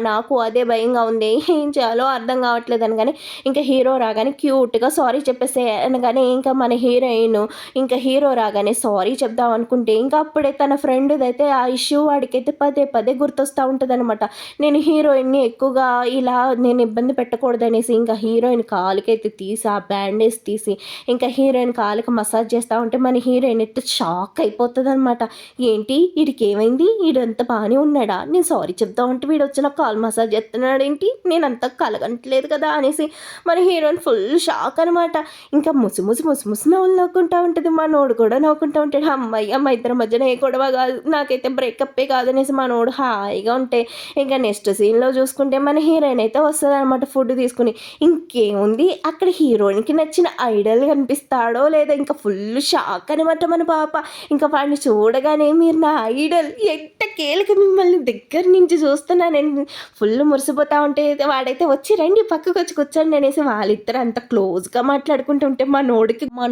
A: నాకు అదే భయంగా ఉంది, ఏం చేయాలో అర్థం కావట్లేదు అనగానే ఇంకా హీరో రాగానే క్యూట్గా సారీ చెప్పేస్తే అనగానే ఇంకా మన హీరోయిన్ ఇంకా హీరో రాగానే సారీ చెప్దాం అనుకుంటే ఇంకా అప్పుడే తన ఫ్రెండ్ అయితే ఆ ఇష్యూ వాడికైతే పదే గుర్తొస్తూ ఉంటుంది అనమాట. నేను హీరోయిన్ని ఎక్కువగా ఇలా నేను ఇబ్బంది పెట్టకూడదనేసి ఇంకా హీరోయిన్ కాలుకైతే తీసి ఆ బ్యాండేజ్ తీసి ఇంకా హీరోయిన్ కాలుకి మసాజ్ చేస్తూ ఉంటే మన హీరోయిన్ అయితే షాక్ అయిపోతుంది అనమాట. ఏంటి వీడికి ఏమైంది, వీడంతా బాగానే ఉన్నాడా, నేను సారీ చెప్తా ఉంటే వీడు వచ్చి నాకు కాలు మసాజ్ చేస్తున్నాడు ఏంటి, నేను అంతా కలగంటలేదు కదా అనేసి మన హీరోయిన్ ఫుల్ షాక్ అనమాట. ఇంకా ముసి నవ్వుకుంటూ ఉంటుంది, మా నోడు కూడా నవ్వుకుంటూ ఉంటాడు. అమ్మాయి మా ఇద్దరి మధ్యన ఏ గొడవ కాదు, నాకైతే బ్రేకప్పే కాదనేసి మా నోడు హాయిగా ఉంటే ఇంకా నెక్స్ట్ సీన్లో చూసుకుంటే మన హీరోయిన్ అయితే వస్తుంది అనమాట ఫుడ్ తీసుకుని. ఇంకేముంది అక్కడ హీరోయిన్కి నచ్చిన ఐడల్ కనిపిస్తాడో లేదా ఇంకా ఫుల్ షాక్ అనమాట మన పాప. ఇంకా వాడిని చూడగానే మీరు నా ఐడల్, ఎంత కేలకి మిమ్మల్ని దగ్గర నుంచి చూస్తున్నాను, ఫుల్ మురిసిపోతా ఉంటే వాడైతే వచ్చి రండి పక్కకు వచ్చి కూర్చోండి అనేసి వాళ్ళిద్దరు అంత క్లోజ్గా మాట్లాడుకుంటుంటే మా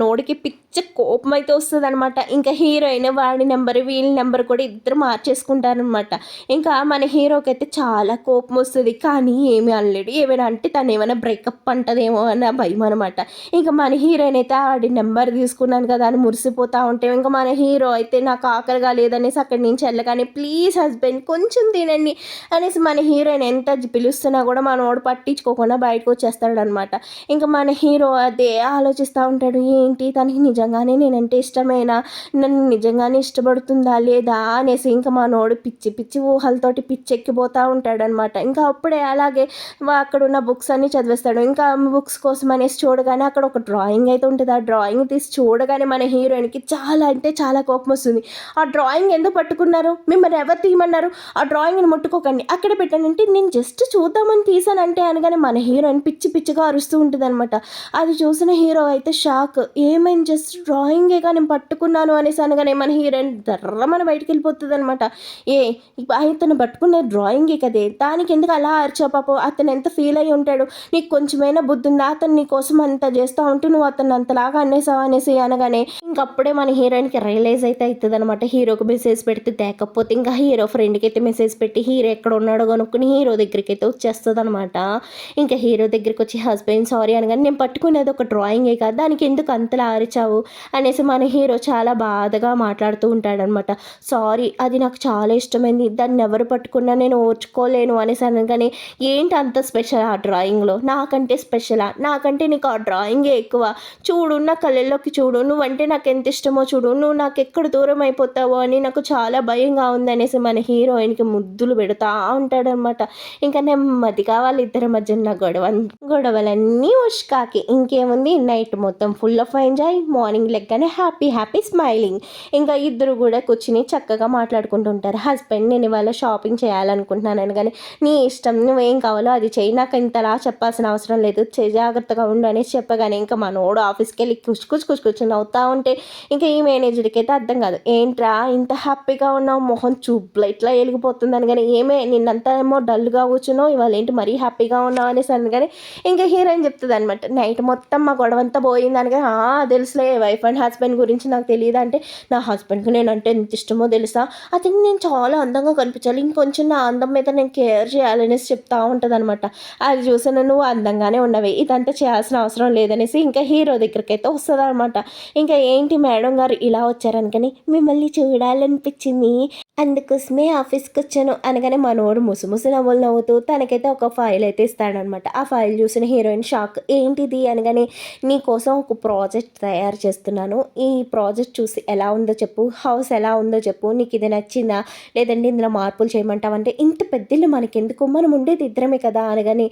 A: నోడికి పిచ్చ కోపం అయితే వస్తుంది అనమాట. ఇంకా హీరోయిన్ వాడి నెంబర్ వీళ్ళ నెంబర్ కూడా ఇద్దరు మార్చేసుకుంటారనమాట. ఇంకా మన హీరోకి అయితే చాలా కోపం వస్తుంది, కానీ ఏమి అనలేడు. ఏమైనా అంటే తను ఏమైనా బ్రేకప్ అంటదేమో అన్న భయం అనమాట. ఇంకా మన హీరోయిన్ అయితే ఆడి నెంబర్ తీసుకున్నాను కదా అని మురిసిపోతా ఉంటే ఇంకా మన హీరో అయితే నాకు ఆకలిగా లేదనేసి అక్కడి నుంచి వెళ్ళగానే ప్లీజ్ హస్బెండ్ కొంచెం తినండి అనేసి మన హీరోయిన్ ఎంత పిలుస్తున్నా కూడా మనోడు పట్టించుకోకుండా బయటకు వచ్చేస్తాడనమాట. ఇంకా మన హీరో అదే ఆలోచిస్తూ ఉంటాడు, ఏంటి తనకి నిజంగానే నేనంటే ఇష్టమేనా, నన్ను నిజంగానే ఇష్టపడుతుందా లేదా అనేసి ఇంకా మనోడు పిచ్చి పిచ్చి ఊహలతోటి పిచ్చెక్కిపోతూ ఉంటాడనమాట. ఇంకా అప్పుడే అలాగే అక్కడ ఉన్న బుక్స్ అన్నీ చదివేస్తాడు. ఇంకా బుక్స్ కోసం అనేసి చూడగానే అక్కడ ఒక డ్రాయింగ్ అయితే ఉంటుంది. ఆ డ్రాయింగ్ తీసి చూడగానే మన హీరోయిన్కి చాలా అంటే చాలా కోపం వస్తుంది. ఆ డ్రాయింగ్ ఎందుకు పట్టుకున్నారు, మిమ్మల్ని ఎవరు తీయమన్నారు, ఆ డ్రాయింగ్ని ముట్టుకోకండి, అక్కడ పెట్టానంటే నేను జస్ట్ చూద్దామని తీసానంటే అనగానే మన హీరోయిన్ పిచ్చి పిచ్చిగా అరుస్తూ ఉంటుంది అనమాట. అది చూసిన హీరో అయితే షాక్, ఏమైంది జస్ట్ డ్రాయింగేగా నేను పట్టుకున్నాను అనేసి అనగానే మన హీరోయిన్ దర్రమని బయటికి వెళ్ళిపోతుంది అనమాట. ఏ అతను పట్టుకున్న డ్రాయింగే కదే, దానికి ఎందుకు అలా అరిచావు పాపం, అతను ఎంత ఫీల్ అయ్యి ఉంటాడు, నీకు కొంచెమైనా బుద్ధి ఉందా, అతను నీ కోసం అంత చేస్తూ ఉంటూ నువ్వు అతను అంతలాగా అనేసావు అనేసి అనగానే ఇంకప్పుడే మన హీరోయిన్కి రియలైజ్ అయితే అవుతుంది అనమాట. హీరోకి మెసేజ్ పెడితే తేకపోతే ఇంకా హీరో ఫ్రెండ్కి అయితే మెసేజ్ పెట్టి హీరో ఎక్కడ ఉన్నాడో కనుక్కుని హీరో దగ్గరికి అయితే వచ్చేస్తుంది అనమాట. ఇంకా హీరో దగ్గరికి వచ్చి హస్బెండ్ సారీ అనగానే నేను పట్టుకునేది ఒక డ్రాయింగే కదా, దానికి ఎందుకు అంతలా అరిచావు అనేసి మన హీరో చాలా బాధగా మాట్లాడుతూ ఉంటాడనమాట. సారీ, అది నాకు చాలా ఇష్టమైంది, దాన్ని ఎవరు పట్టుకున్నా నేను ఓర్చుకోలేను అనేసి అనగానే ఏంటి అంత స్పెషల్ ఆ డ్రాయింగ్లో, నాకంటే స్పెషలా, నాకంటే నీకు ఆ డ్రాయింగే ఎక్కువ, చూడు నా కళ్ళల్లోకి చూడు, నువ్వంటే నాకు ఎంత ఇష్టమో చూడు, నువ్వు నాకు ఎక్కడ దూరం అయిపోతావో అని నాకు చాలా భయంగా ఉంది అనేసి మన హీరోయిన్కి ముద్దులు పెడతా ఉంటాడనమాట. ఇంకా నెమ్మదిగా వాళ్ళిద్దరి మధ్యన గొడవలన్నీ ఉష్కాకి ఇంకేముంది, నైట్ మొత్తం ఫుల్ ఆఫ్ ఎంజాయ్, మార్నింగ్ లెక్కనే హ్యాపీ హ్యాపీ స్మైలింగ్. ఇంకా ఇద్దరు కూడా కూర్చుని చక్కగా మాట్లాడుకుంటుంటారు. హస్బెండ్ నేను ఇవాళ షాపింగ్ చేయాలనుకుంటున్నాను కానీ నీ ఇష్టం, నువ్వేం కావాలో అది చెయ్యి, నాకు ఇంతలా చెప్పాల్సిన అవసరం లేదు, జాగ్రత్తగా ఉండు అనేసి చెప్పగానే ఇంకా మనోడు ఆఫీస్కి వెళ్ళి కూర్చుని అవుతా ఉంటే ఇంకా ఈ మేనేజర్కి అయితే అర్థం కాదు, ఏంట్రా ఇంత హ్యాపీగా ఉన్నావు, మొహం చూపులో ఇట్లా వెలిగిపోతుందని కానీ ఏమే నిన్నంతా ఏమో డల్గా కూర్చున్నావు, ఇవాళ ఏంటి మరీ హ్యాపీగా ఉన్నావు అనేసి అందుకని ఇంకా హీరోయిన్ చెప్తుంది అనమాట, నైట్ మొత్తం మా గొడవంతా పోయిందని కానీ తెలుసులే వైఫ్ అండ్ హస్బెండ్ గురించి నాకు తెలియదు అంటే, నా హస్బెండ్కి నేనంటే ఎంత ఇష్టమో తెలుసా, అది నేను చాలా అందంగా కనిపించాలి, ఇంకొంచెం నా అందం మీద నేను కేర్ చేయాలనేసి చెప్తా ఉంటుంది అనమాట. అది చూసిన నువ్వు అందంగానే ఉన్నవి, ఇదంతా చేయాల్సిన అవసరం లేదనేసి ఇంకా హీరో దగ్గరికి అయితే వస్తుంది అనమాట. ఇంకా ఏంటి మేడం గారు ఇలా వచ్చారనుకని మిమ్మల్ని చూడాలనిపించింది, అందుకోసమే ఆఫీస్కి వచ్చాను అనగానే మనోడు ముసుముసు నవ్వులు నవ్వుతూ తనకైతే ఒక ఫైల్ అయితే ఇస్తాడనమాట. ఆ ఫైల్ చూసిన హీరోయిన్ షాక్, ఏంటిది అనగానే నీ కోసం ఒక ప్రాజెక్ట్ తయారు చేస్తున్నాను, ఈ ప్రాజెక్ట్ చూసి ఎలా ఉందో చెప్పు, హౌస్ ఎలా ఉందో చెప్పు, నీకు ఇది నచ్చిందా లేదంటే ఇందులో మార్పులు చేయమంటావంటే, ఇంత పెద్దిల్లు మనకెందుకు, మనం ఉండేది ఇద్దరమే కదా అనగానే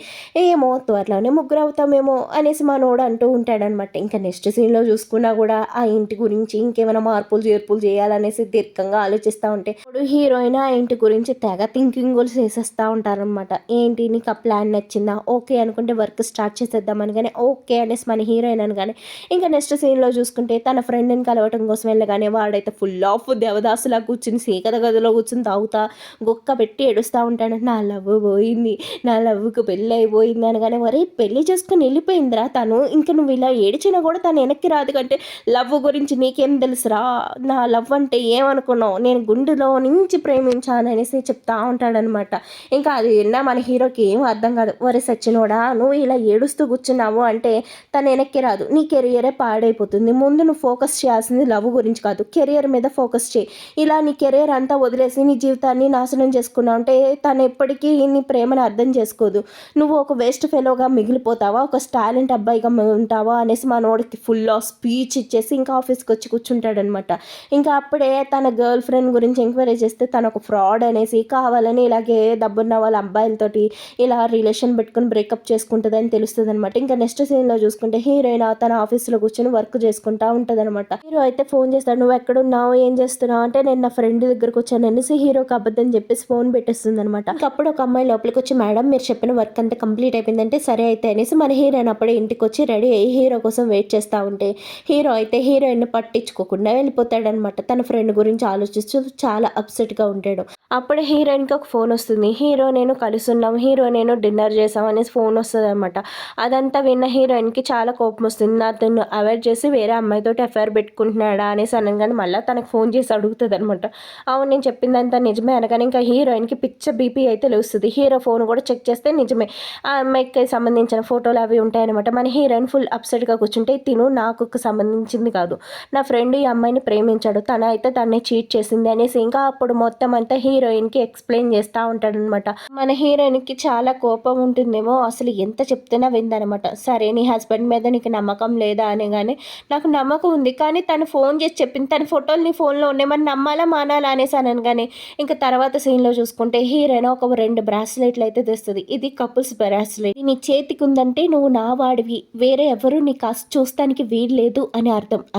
A: ఏమో త్వరలోనే ముగ్గురు అవుతామేమో అనేసి మనోడు అంటూ ఉంటాడనమాట. ఇంకా నెక్స్ట్ సీన్లో చూసుకున్నా కూడా ఆ ఇంటి గురించి ఇంకేమైనా మార్పులు చేర్పులు చేయాలనేసి దీర్ఘంగా ఆలోచిస్తూ ఉంటే హీరోయిన్ ఆ ఇంటి గురించి తెగ థింకింగ్ కూడా చేసేస్తూ ఉంటారనమాట. ఏంటి నీకు ఆ ప్లాన్ నచ్చిందా, ఓకే అనుకుంటే వర్క్ స్టార్ట్ చేసేద్దామని కానీ ఓకే అనేసి మన హీరోయిన్ అనగానే ఇంకా నెక్స్ట్ సీన్లో చూసుకుంటే తన ఫ్రెండ్ని కలవటం కోసం వెళ్ళగానే వాడైతే ఫుల్ ఆఫ్ దేవదాసులా కూర్చుని సీకత గదిలో కూర్చుని తాగుతా గొక్క పెట్టి ఏడుస్తూ ఉంటాడు, నా లవ్ పోయింది, నా లవ్కి పెళ్ళి అయిపోయింది అనగానే వరే పెళ్ళి చేసుకుని వెళ్ళిపోయిందిరా తను, ఇంకా నువ్వు ఇలా ఏడిచినా కూడా తను వెనక్కి రాదు కంటే లవ్ గురించి నీకేం తెలుసురా, నా లవ్ అంటే ఏమనుకున్నావు, నేను గుండెలో నుంచి ప్రేమించాను అనేసి చెప్తా ఉంటాడనమాట. ఇంకా అది విన్నా మన హీరోకి ఏం అర్థం కాదు, వరే సచ్చినోడా నువ్వు ఇలా ఏడుస్తూ కూర్చున్నావు అంటే తను వెనక్కి రాదు, నీ కెరియరే పాడైపోతుంది, ముందు నువ్వు ఫోకస్ చేయాల్సింది లవ్ గురించి కాదు కెరియర్ మీద ఫోకస్ చేయి, ఇలా నీ కెరియర్ అంతా వదిలేసి నీ జీవితాన్ని నాశనం చేసుకున్నావు అంటే తను ఎప్పటికీ నీ ప్రేమను అర్థం చేసుకోదు, నువ్వు ఒక వేస్ట్ ఫెలోగా మిగిలిపోతావా, ఒక టాలెంట్ అబ్బాయిగా ఉంటావా అనేసి మనోడికి ఫుల్ ఆఫ్ స్పీచ్ ఇచ్చేసి ఇంకా ఆఫీస్కి వచ్చి కూర్చుంటాడనమాట. ఇంకా అప్పుడే తన గర్ల్ ఫ్రెండ్ గురించి ఎంక్వైరీ చేస్తే తను ఒక ఫ్రాడ్ అనేసి కావాలని ఇలాగే డబ్బున్న వాళ్ళ అబ్బాయిలతోటి ఇలా రిలేషన్ పెట్టుకుని బ్రేకప్ చేసుకుంటుందని తెలుస్తుంది అనమాట. ఇంకా నెక్స్ట్ సీన్లో చూసుకుంటే హీరోయిన్ తన ఆఫీస్లో కూర్చొని వర్క్ చేసుకుంటా ఉంటుంది అనమాట. హీరో అయితే ఫోన్ చేస్తాడు, నువ్వు ఎక్కడున్నావు ఏం చేస్తున్నావు అంటే నేను నా ఫ్రెండ్ దగ్గరకు వచ్చాను అనేసి హీరోకి అబద్ధం చెప్పేసి ఫోన్ పెట్టేస్తుంది అనమాట. అప్పుడు ఒక అమ్మాయి లోపలికి వచ్చి మేడం మీరు చెప్పిన వర్క్ అంతా కంప్లీట్ అయిపోయిందంటే సరే అయితే అనేసి మన హీరోయిన్ అప్పుడే ఇంటికి వచ్చి రెడీ అయ్యి హీరో కోసం వెయిట్ చేస్తూ ఉంటే హీరో అయితే హీరోయిన్ పట్టించుకోకుండా వెళ్ళిపోతాడనమాట. తన ఫ్రెండ్ గురించి ఆలోచిస్తూ చాలా అప్సెట్గా ఉంటాడు. అప్పుడు హీరోయిన్కి ఒక ఫోన్ వస్తుంది. హీరో నేను కలుసున్నాం, హీరో నేను డిన్నర్ చేసాం అనేసి ఫోన్ వస్తుంది అనమాట. అదంతా విన్న హీరోయిన్కి చాలా కోపం వస్తుంది. అతను అవాయిడ్ చేసి వేరే అమ్మాయితోటి ఎఫ్ఐఆర్ పెట్టుకుంటున్నాడా అనేసి అనగానే మళ్ళీ తనకు ఫోన్ చేసి అడుగుతుంది అనమాట. అవును నేను చెప్పిందంతా నిజమే అనగానే ఇంకా హీరోయిన్కి బీపీ అయితే లేస్తుంది. హీరో ఫోన్ కూడా చెక్ చేస్తే నిజమే, ఆ అమ్మాయికి సంబంధించిన ఫోటోలు అవి ఉంటాయన్నమాట. మన హీరోయిన్ ఫుల్ అప్సెట్గా కూర్చుంటే తిను నాకు సంబంధించింది కాదు, నా ఫ్రెండ్ ఈ అమ్మాయిని ప్రేమించాడు, తన అయితే తనని చీట్ చేసింది అనేసి ఇంకా అప్పుడు మొత్తం అంతా హీరోయిన్కి ఎక్స్ప్లెయిన్ చేస్తూ ఉంటాడనమాట. మన హీరోయిన్కి చాలా కోపం ఉంటుందేమో, అసలు ఎంత చెప్తున్నా విందనమాట. సరే నీ హస్బెండ్ మీద నీకు నమ్మకం లేదా అనగానే నాకు నమ్మకం ఉంది, కానీ తను ఫోన్ చేసి చెప్పింది తన ఫోటోలు నీ ఫోన్లో ఉన్నాయి, మరి నమ్మాలా మానాలా అనేసి అనగానే ఇంకా తర్వాత సీన్లో చూసుకుంటే హీరోయిన్ ఒక 2 బ్రాస్లెట్లు అయితే తెస్తుంది. ఇది కపుల్స్ బ్రాస్లెట్, నీ చేతికి ఉందంటే నువ్వు నా వాడివి, వేరే ఎవరు నీ కాస్త చూస్తానికి వీల్లేదు అని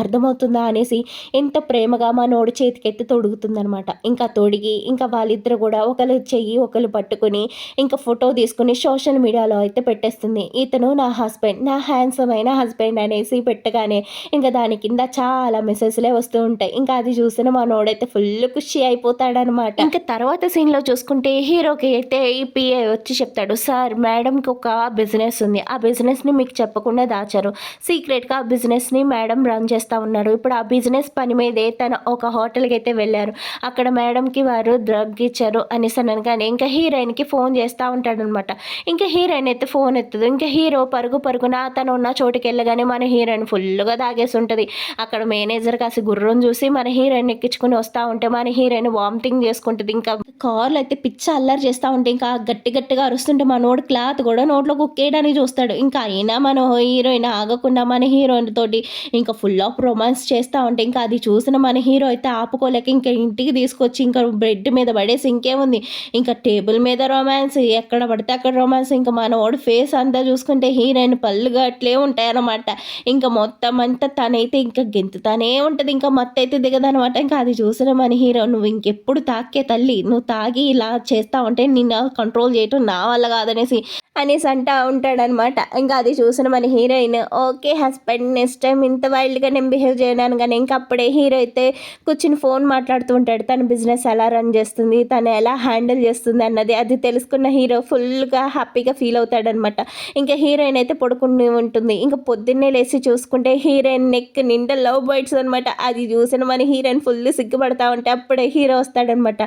A: అర్థమవుతుందా అనేసి ఎంత ప్రేమగా మా నోడి చేతికెత్తి తొడుగుతుందనమాట. ఇంకా తొడిగి ఇంకా వాళ్ళిద్దరు కూడా ఒకరు చెయ్యి ఒకరు పట్టుకుని ఇంకా ఫోటో తీసుకుని సోషల్ మీడియాలో అయితే పెట్టేస్తుంది. ఇతను నా హస్బెండ్, నా హ్యాండ్సమ్ అయిన హస్బెండ్ అనేసి పెట్టగానే ఇంకా దాని కింద చాలా మెసేజ్లే వస్తూ ఉంటాయి. ఇంకా అది చూసిన మా నోడైతే ఫుల్ ఖుషి అయిపోతాడనమాట. ఇంకా తర్వాత సీన్లో చూసుకుంటే హీరోకి అయితే ఈ పిఏ వచ్చి చెప్తాడు, సార్ మేడంకి ఒక బిజినెస్ ఉంది, ఆ బిజినెస్ని మీకు చెప్పకుండా దాచారు, సీక్రెట్గా ఆ బిజినెస్ని మేడం రన్ చేస్తూ ఉన్నారు. ఇప్పుడు ఆ బిజినెస్ పని మీదే తన ఒక హోటల్కి అయితే వెళ్ళారు, అక్కడ మేడంకి వారు డ్రగ్ ఇచ్చారు అనేసి అనగానే ఇంకా హీరోయిన్కి ఫోన్ చేస్తూ ఉంటాడనమాట. ఇంకా హీరోయిన్ అయితే ఫోన్ ఎత్తదు. ఇంకా హీరో పరుగున తను ఉన్న చోటుకి వెళ్ళగానే మన హీరోయిన్ ఫుల్గా తాగేసి ఉంటుంది. అక్కడ మేనేజర్ కాసి గుర్రం చూసి మన హీరోయిన్ ఎక్కించుకుని వస్తూ ఉంటే మన హీరోయిన్ వామిటింగ్ చేసుకుంటుంది. ఇంకా కార్లు అయితే పిచ్చ అల్లరి చేస్తూ ఉంటే ఇంకా గట్టిగా అరుస్తుంటే మనోడు క్లాత్ కూడా నోట్లో కుక్కేయడానికి చూస్తాడు. ఇంకా అయినా మన హీరోయిన్ ఆగకుండా మన హీరోయిన్ తోటి ఇంకా ఫుల్ ఆఫ్ రొమాన్స్ చేస్తూ ఉంటే ఇంకా అది చూసిన మన హీరో అయితే ఆపుకోలేక ఇంకా ఇంటికి తీసుకొచ్చి ఇంకా బెడ్ మీద పడేసి ఇంకేముంది ఇంకా టేబుల్ మీద రొమాన్స్, ఎక్కడ పడితే అక్కడ రొమాన్స్. ఇంకా మనోడు ఫేస్ అంతా చూసుకుంటే హీరోయిన్ పళ్ళుగా అట్లే ఉంటాయన్నమాట. ఇంకా మొత్తం అంతా తనైతే ఇంకా గెంతుతానే ఉంటుంది, ఇంకా మత్తైతే దిగదనమాట. ఇంకా అది చూసిన మన హీరో నువ్వు ఇంకెప్పుడు తాకే తల్లి, నువ్వు తాగి ఇలా చేస్తా ఉంటే నిన్ను కంట్రోల్ చేయటం నా వల్ల కాదనేసి అంటూ ఉంటాడనమాట. ఇంకా అది చూసిన మన heroine okay husband next time ఇంత వైల్డ్గా నేను బిహేవ్ చేయను కానీ ఇంకా అప్పుడే హీరో అయితే కూర్చుని ఫోన్ మాట్లాడుతూ ఉంటాడు. తన బిజినెస్ ఎలా రన్ చేస్తుంది, తను ఎలా హ్యాండిల్ చేస్తుంది అన్నది అది తెలుసుకున్న హీరో ఫుల్గా హ్యాపీగా ఫీల్ అవుతాడనమాట. ఇంకా హీరోయిన్ అయితే పడుకుని ఉంటుంది. ఇంకా పొద్దున్నే లేచి చూసుకుంటే హీరోయిన్ నెక్ నిండా లవ్ బైట్స్ అనమాట. అది చూసిన మన హీరోయిన్ ఫుల్ సిగ్గుపడతా ఉంటే అప్పుడే హీరో వస్తాడనమాట.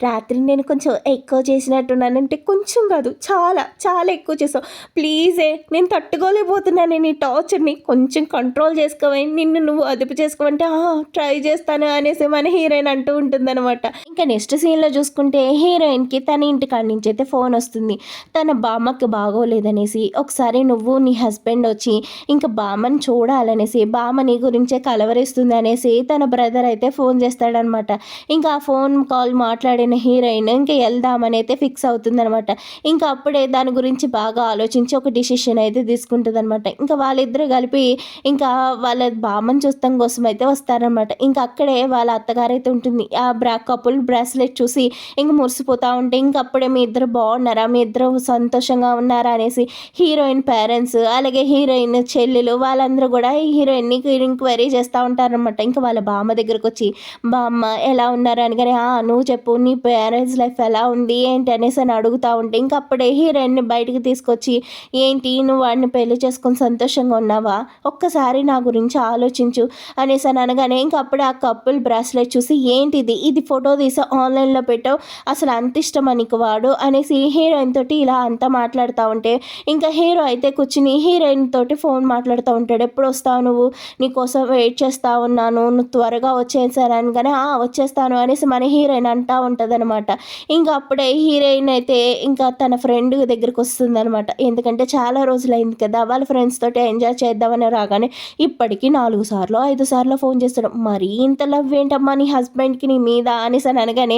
A: రాత్రి నేను కొంచెం ఎక్కువ చేసినట్టున్నానంటే కొంచెం కాదు చాలా చాలా ఎక్కువ చేసావు, ప్లీజే నేను తట్టుకోలేకపోతున్నాను నీ టార్చర్ని, కొంచెం కంట్రోల్ చేసుకోవని, నిన్ను నువ్వు అదుపు చేసుకోవంటే ట్రై చేస్తాను అనేసి మన హీరోయిన్ అంటూ ఉంటుందన్నమాట. ఇంకా నెక్స్ట్ సీన్లో చూసుకుంటే హీరోయిన్కి తన ఇంటికాడి నుంచి అయితే ఫోన్ వస్తుంది. తన బామ్మకి బాగోలేదనేసి ఒకసారి నువ్వు నీ హస్బెండ్ వచ్చి ఇంకా బామ్మని చూడాలనేసి, బామ్మ నీ గురించే కలవరిస్తుంది అనేసి తన బ్రదర్ అయితే ఫోన్ చేస్తాడనమాట. ఇంకా ఆ ఫోన్ కాల్ మాట్లాడిన హీరోయిన్ ఇంకా వెళ్దామని అయితే ఫిక్స్ అవుతుందనమాట. ఇంకా అప్పుడే దాని గురించి బాగా ఆలోచించి ఒక డిసిషన్ అయితే తీసుకుంటుంది అనమాట. ఇంకా వాళ్ళిద్దరూ కలిపి ఇంకా వాళ్ళ బామ్మని చూస్తాం కోసం అయితే వస్తారనమాట. ఇంకా అక్కడే వాళ్ళ అత్తగారైతే ఉంటుంది. ఆ కపుల్ బ్రాస్లెట్ చూసి ఇంక మురిసిపోతూ ఉంటే ఇంక అప్పుడే మీ ఇద్దరు బాగున్నారా, మీ ఇద్దరు సంతోషంగా ఉన్నారా అనేసి హీరోయిన్ పేరెంట్స్ అలాగే హీరోయిన్ చెల్లెలు వాళ్ళందరూ కూడా హీరోయిన్ని ఎంక్వైరీ చేస్తూ ఉంటారనమాట. ఇంకా వాళ్ళ బామ్మ దగ్గరకు వచ్చి బామ్మ ఎలా ఉన్నారు అనగానే నువ్వు చెప్పు నీ పేరెంట్స్ లైఫ్ ఎలా ఉంది ఏంటి అనేసి అని అడుగుతూ ఉంటే ఇంకా అప్పుడే హీరోయిన్ని బయటికి తీసుకొచ్చి ఏంటి నువ్వు వాడిని పెళ్లి చేసుకొని సంతోషంగా ఉన్నావా, ఒక్కసారి నా గురించి ఆలోచించు అనేసి అని అనగానే ఇంకా అప్పుడే ఆ కపుల్ బ్రాస్లెట్ చూసి ఏంటిది, ఇది ఫోటో తీసి ఆన్లైన్లో పెట్టావు, అసలు అంత ఇష్టం నీకు వాడు అనేసి హీరోయిన్ తోటి ఇలా అంతా మాట్లాడుతూ ఉంటే ఇంకా హీరో అయితే కూర్చుని హీరోయిన్ తోటి ఫోన్ మాట్లాడుతూ ఉంటాడు. ఎప్పుడు వస్తావు నువ్వు, నీకోసం వెయిట్ చేస్తూ ఉన్నాను, నువ్వు త్వరగా వచ్చేసాను అనగానే వచ్చేస్తాను అనేసి మన హీరోయిన్ అంటూ ఉంటుంది అనమాట. ఇంకా అప్పుడే హీరోయిన్ అయితే ఇంకా తన ఫ్రెండ్ దగ్గరికి వస్తుందనమాట. ఎందుకంటే చాలా రోజులైంది కదా, వాళ్ళ ఫ్రెండ్స్ తోటి ఎంజాయ్ చేద్దామని రాగానే ఇప్పటికీ 4 సార్లు 5 సార్లు ఫోన్ చేస్తాడు. మరీ ఇంత లవ్ ఏంటమ్మా నీ హస్బెండ్కి నీ మీద అనేసి అని అనగానే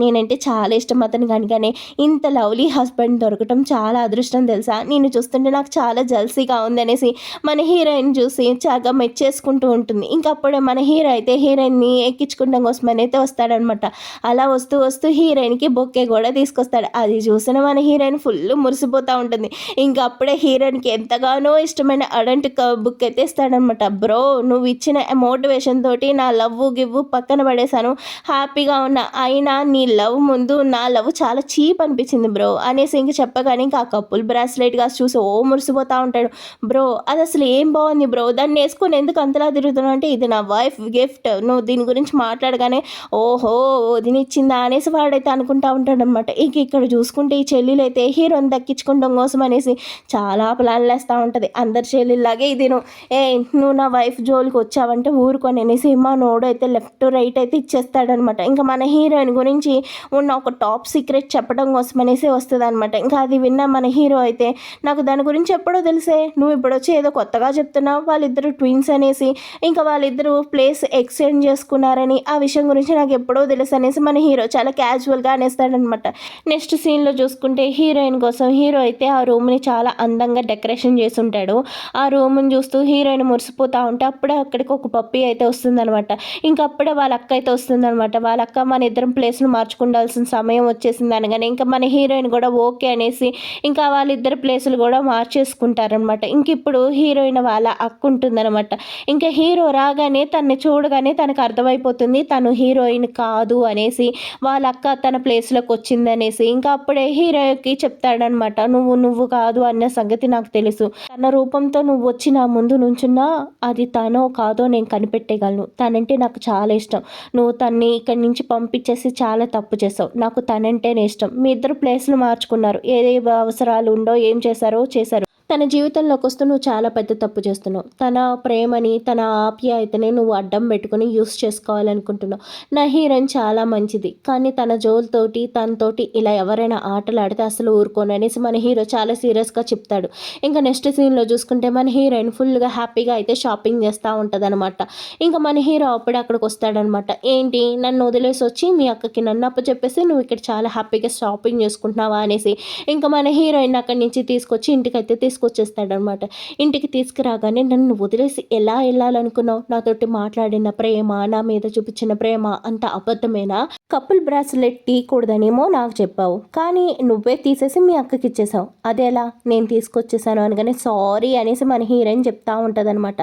A: నేనంటే చాలా ఇష్టం అతనికి అనగానే ఇంత లవ్లీ హస్బెండ్ దొరకటం చాలా అదృష్టం తెలుసా, నేను చూస్తుంటే నాకు చాలా జల్సీగా ఉంది అనేసి మన హీరోయిన్ చూసి చాలా మెచ్చేసుకుంటూ ఉంటుంది. ఇంకప్పుడే మన హీరో అయితే హీరోయిన్ని ఎక్కించుకోవడం కోసమని అయితే వస్తాడనమాట. అలా వస్తూ హీరోయిన్కి బొక్కే కూడా తీసుకొస్తాడు. అది చూసిన మన హీరోయిన్ ఫుల్ మురిసి మురిసిపోతూ ఉంటుంది. ఇంక అప్పుడే హీరోయిన్కి ఎంతగానో ఇష్టమైన అడంటి బుక్ అయితే ఇస్తాడనమాట. బ్రో నువ్వు ఇచ్చిన మోటివేషన్ తోటి నా లవ్ గివ్ పక్కన పడేశాను, హ్యాపీగా ఉన్నా, అయినా నీ లవ్ ముందు నా లవ్ చాలా చీప్ అనిపించింది బ్రో అనేసి ఇంక చెప్పగానే ఇంకా ఆ కపుల్ బ్రాస్లెట్గా చూసి మురిసిపోతూ ఉంటాడు. బ్రో అది అసలు ఏం బాగుంది బ్రో, దాన్ని వేసుకొని ఎందుకు అంతలా తిరుగుతున్నావు అంటే ఇది నా వైఫ్ గిఫ్ట్, నువ్వు దీని గురించి మాట్లాడగానే ఓహో వదినిచ్చిందా అనేసి వాడైతే అనుకుంటా ఉంటాడనమాట. ఇంక ఇక్కడ చూసుకుంటే ఈ చెల్లెలు అయితే హీరోని దక్కించుకోవడం కోసం అనేసి చాలా ప్లాన్లు వేస్తూ ఉంటుంది. అందరి చెల్లెల్లాగే ఇది నువ్వు నా వైఫ్ జోలికి వచ్చావంటే ఊరుకొని అనేసి మా నోడు అయితే లెఫ్ట్ రైట్ అయితే ఇచ్చేస్తాడనమాట. ఇంకా మన హీరోయిన్ గురించి ఉన్న ఒక టాప్ సీక్రెట్ చెప్పడం కోసం అనేసి వస్తుంది అనమాట. ఇంకా అది విన్న మన హీరో అయితే నాకు దాని గురించి ఎప్పుడో తెలిసే, నువ్వు ఇప్పుడు వచ్చి ఏదో కొత్తగా చెప్తున్నావు, వాళ్ళిద్దరు ట్విన్స్ అనేసి, ఇంకా వాళ్ళిద్దరూ ప్లేస్ ఎక్స్చేంజ్ చేసుకున్నారని, ఆ విషయం గురించి నాకు ఎప్పుడో తెలుసు అనేసి మన హీరో చాలా క్యాజువల్గా అనేస్తాడనమాట. నెక్స్ట్ సీన్లో చూసుకుంటే హీరోయిన్ కోసం హీరో అయితే ఆ రూమ్ని చాలా అందంగా డెకరేషన్ చేసి ఉంటాడు. ఆ రూమ్ని చూస్తూ హీరోయిన్ మురిసిపోతూ ఉంటే అప్పుడే అక్కడికి ఒక పప్పి అయితే వస్తుందనమాట. ఇంకా అప్పుడే వాళ్ళ అక్క అయితే వస్తుందనమాట. వాళ్ళ అక్క మన ఇద్దరం ప్లేస్ను మార్చుకుండాల్సిన సమయం వచ్చేసింది అనగానే ఇంకా మన హీరోయిన్ కూడా ఓకే అనేసి ఇంకా వాళ్ళిద్దరు ప్లేసులు కూడా మార్చేసుకుంటారనమాట. ఇంక ఇప్పుడు హీరోయిన్ వాళ్ళ అక్క ఉంటుందన్నమాట. ఇంకా హీరో రాగానే తనని చూడగానే తనకు అర్థమైపోతుంది తను హీరోయిన్ కాదు అనేసి, వాళ్ళ అక్క తన ప్లేస్లోకి వచ్చిందనేసి. ఇంకా అప్పుడే హీరోకి చెప్తాడనమాట, నువ్వు కాదు అన్న సంగతి నాకు తెలుసు, తన రూపంతో నువ్వు వచ్చి నా ముందు నుంచున్నా అది తనో కాదో నేను కనిపెట్టేయగలను, తనంటే నాకు చాలా ఇష్టం, నువ్వు తన్ని ఇక్కడి నుంచి పంపించేసి చాలా తప్పు చేసావు, నాకు తనంటేనే ఇష్టం, మీ ఇద్దరు ప్లేస్లు మార్చుకున్నారు, ఏ అవసరాలు ఉండో ఏం చేశారో చేశారు, తన జీవితంలోకి వస్తూ నువ్వు చాలా పెద్ద తప్పు చేస్తున్నావు, తన ప్రేమని తన ఆప్యాయతని నువ్వు అడ్డం పెట్టుకుని యూస్ చేసుకోవాలనుకుంటున్నావు, నా హీరోయిన్ చాలా మంచిది కానీ తన జోల్తోటి తనతోటి ఇలా ఎవరైనా ఆటలు ఆడితే అసలు ఊరుకోను అనేసి మన హీరో చాలా సీరియస్గా చెప్తాడు. ఇంకా నెక్స్ట్ సీన్లో చూసుకుంటే మన హీరోయిన్ ఫుల్గా హ్యాపీగా అయితే షాపింగ్ చేస్తూ ఉంటుంది అనమాట. ఇంకా మన హీరో అప్పుడే అక్కడికి వస్తాడనమాట. ఏంటి నన్ను వదిలేసి వచ్చి మీ అక్కకి నన్ను చెప్పేసి నువ్వు ఇక్కడ చాలా హ్యాపీగా షాపింగ్ చేసుకుంటున్నావా అనేసి ఇంకా మన హీరోయిన్ అక్కడి నుంచి తీసుకొచ్చి ఇంటికైతే తీసుకొచ్చేస్తాడనమాట. ఇంటికి తీసుకురాగానే నన్ను వదిలేసి ఎలా వెళ్ళాలనుకున్నావు, నాతోటి మాట్లాడిన ప్రేమ, నా మీద చూపించిన ప్రేమ అంత అబద్ధమేనా, కపుల్ బ్రాస్లెట్ తీయకూడదనేమో నాకు చెప్పావు కానీ నువ్వే తీసేసి మీ అక్కకి ఇచ్చేసావు, అదేలా, నేను తీసుకొచ్చేసాను అనగానే సారీ అనేసి మన హీరోయిన్ చెప్తా ఉంటుందన్నమాట.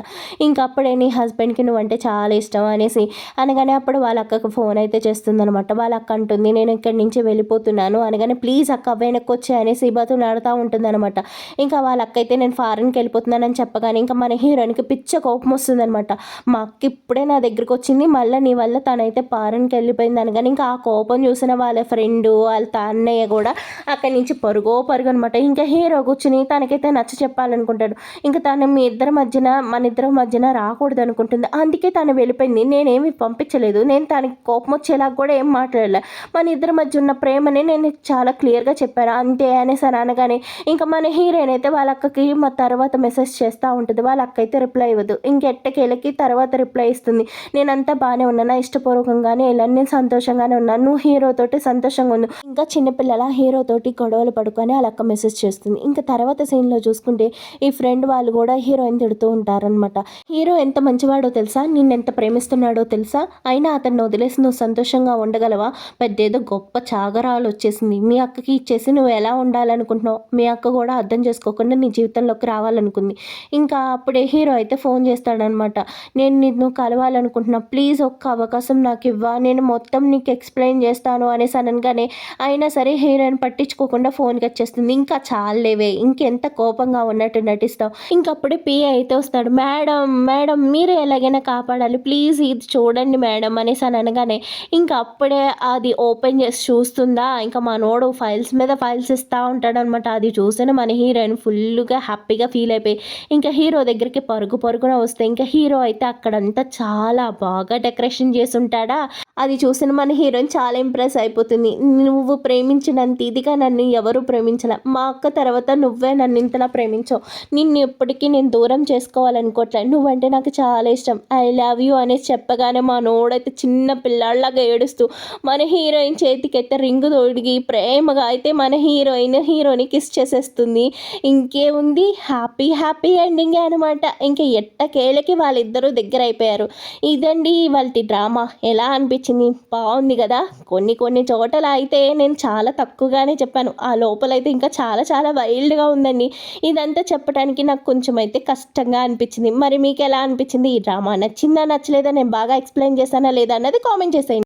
A: ఇంకా అప్పుడే నీ హస్బెండ్కి నువ్వంటే చాలా ఇష్టం అనేసి అనగానే అప్పుడు వాళ్ళ అక్కకు ఫోన్ అయితే చేస్తుందనమాట. వాళ్ళ అక్క అంటుంది నేను ఇక్కడి నుంచి వెళ్ళిపోతున్నాను అనగానే ప్లీజ్ అక్క వెనక్కి వచ్చే అనేసి బతులాడుతూ ఉంటుందన్నమాట. ఇంకా వాళ్ళ అక్క అయితే నేను ఫారెన్కి వెళ్ళిపోతున్నానని చెప్పగానే ఇంకా మన హీరోయిన్కి పిచ్చ కోపం వస్తుందనమాట. మా అక్క ఇప్పుడే నా దగ్గరికి వచ్చింది, మళ్ళీ నీ వల్ల తనైతే ఫారెన్కి వెళ్ళిపోయింది అనగానే ఇంకా ఆ కోపం చూసిన వాళ్ళ ఫ్రెండ్ వాళ్ళ అన్నయ్య కూడా అక్కడి నుంచి పరుగు అనమాట. ఇంకా హీరో కూర్చుని తనకైతే నచ్చ చెప్పాలనుకుంటాడు. ఇంకా తను మన ఇద్దరి మధ్యన రాకూడదు అనుకుంటుంది, అందుకే తను వెళ్ళిపోయింది, నేనేమి పంపించలేదు, నేను తనకి కోపం వచ్చేలా కూడా ఏం మాట్లాడలే, మన ఇద్దరి మధ్య ఉన్న ప్రేమని నేను చాలా క్లియర్గా చెప్పాను అంతే అనేసి అనగానే ఇంకా మన హీరోయిన్ అయితే వాళ్ళ అక్కకి మా తర్వాత మెసేజ్ చేస్తూ ఉంటుంది. వాళ్ళ అక్క అయితే రిప్లై ఇవ్వదు. ఇంకెట్టకేళ్ళకి తర్వాత రిప్లై ఇస్తుంది, నేనంతా బాగానే ఉన్నాను, ఇష్టపూర్వకంగానే వెళ్ళాను, నేను సంతోషంగానే ఉన్నాను, నువ్వు హీరోతోటి సంతోషంగా ఉంది, ఇంకా చిన్నపిల్లల హీరోతోటి గొడవలు పడుకొని వాళ్ళ అక్క మెసేజ్ చేస్తుంది. ఇంకా తర్వాత సీన్లో చూసుకుంటే ఈ ఫ్రెండ్ వాళ్ళు కూడా హీరోయిన్ తిడుతూ ఉంటారనమాట. హీరో ఎంత మంచివాడో తెలుసా, నిన్నెంత ప్రేమిస్తున్నాడో తెలుసా, అయినా అతన్ని వదిలేసి నువ్వు సంతోషంగా ఉండగలవా, పెద్దేదో గొప్ప చాగరాలు వచ్చేసింది, మీ అక్కకి ఇచ్చేసి నువ్వు ఎలా ఉండాలనుకుంటున్నావు, మీ అక్క కూడా అర్థం చేసుకోకుండా నీ జీవితంలోకి రావాలనుకుంది. ఇంకా అప్పుడే హీరో అయితే ఫోన్ చేస్తాడనమాట, నేను నిన్ను కలవాలనుకుంటున్నా, ప్లీజ్ ఒక్క అవకాశం నాకు ఇవ్వా, నేను మొత్తం నీకు ఎక్స్ప్లెయిన్ చేస్తాను అనేసి అనగానే అయినా సరే హీరోయిన్ పట్టించుకోకుండా ఫోన్కి వచ్చేస్తుంది. ఇంకా చాలేవే ఇంకెంత కోపంగా ఉన్నట్టు నటిస్తావు. ఇంకప్పుడే పిఏ అయితే వస్తాడు, మేడం మీరే ఎలాగైనా కాపాడాలి ప్లీజ్ ఇది చూడండి మేడం అనేసి అని అనగానే ఇంకా అప్పుడే అది ఓపెన్ చేసి చూస్తుందా, ఇంకా మనోడు ఫైల్స్ మీద ఫైల్స్ ఇస్తూ ఉంటాడనమాట. అది చూసిన మన హీరోయిన్ ఫుల్గా హ్యాపీగా ఫీల్ అయిపోయి ఇంకా హీరో దగ్గరికి పరుగున వస్తే ఇంకా హీరో అయితే అక్కడంతా చాలా బాగా డెకరేషన్ చేసి ఉంటాడా. అది చూసిన మన హీరోయిన్ చాలా ఇంప్రెస్ అయిపోతుంది. నువ్వు ప్రేమించినంత ఇదిగా నన్ను ఎవరు ప్రేమించలే, మా అక్క తర్వాత నువ్వే నన్ను ఇంతలా ప్రేమించావు, నిన్ను ఎప్పటికీ నేను దూరం చేసుకోవాలనుకోవట్లేదు, నువ్వంటే నాకు చాలా ఇష్టం, ఐ లవ్ యూ అనేసి చెప్పగానే మా నోడైతే చిన్న పిల్లాళ్ళలాగా ఏడుస్తూ మన హీరోయిన్ చేతికైతే రింగు తొడిగి ప్రేమగా అయితే మన హీరోని కిస్ చేసేస్తుంది. ఇంకేముంది హ్యాపీ ఎండింగే అనమాట. ఇంకా ఎట్టకేలకి వాళ్ళిద్దరూ దగ్గర అయిపోయారు. ఇదండి వాళ్ళ డ్రామా. ఎలా అనిపించింది అనిపించింది? బాగుంది కదా! కొన్ని చోటల అయితే నేను చాలా తక్కువగానే చెప్పాను. ఆ లోపలైతే ఇంకా చాలా చాలా వైల్డ్‌గా ఉందండి. ఇదంతా చెప్పటానికి నాకు కొంచెం అయితే కష్టంగా అనిపించింది. మరి మీకెలా అనిపించింది? ఈ డ్రామా నచ్చిందా? నచ్చలేదా? నేను బాగా ఎక్స్‌ప్లెయిన్ చేశానా లేదా? అన్నది కామెంట్ చేసేయండి.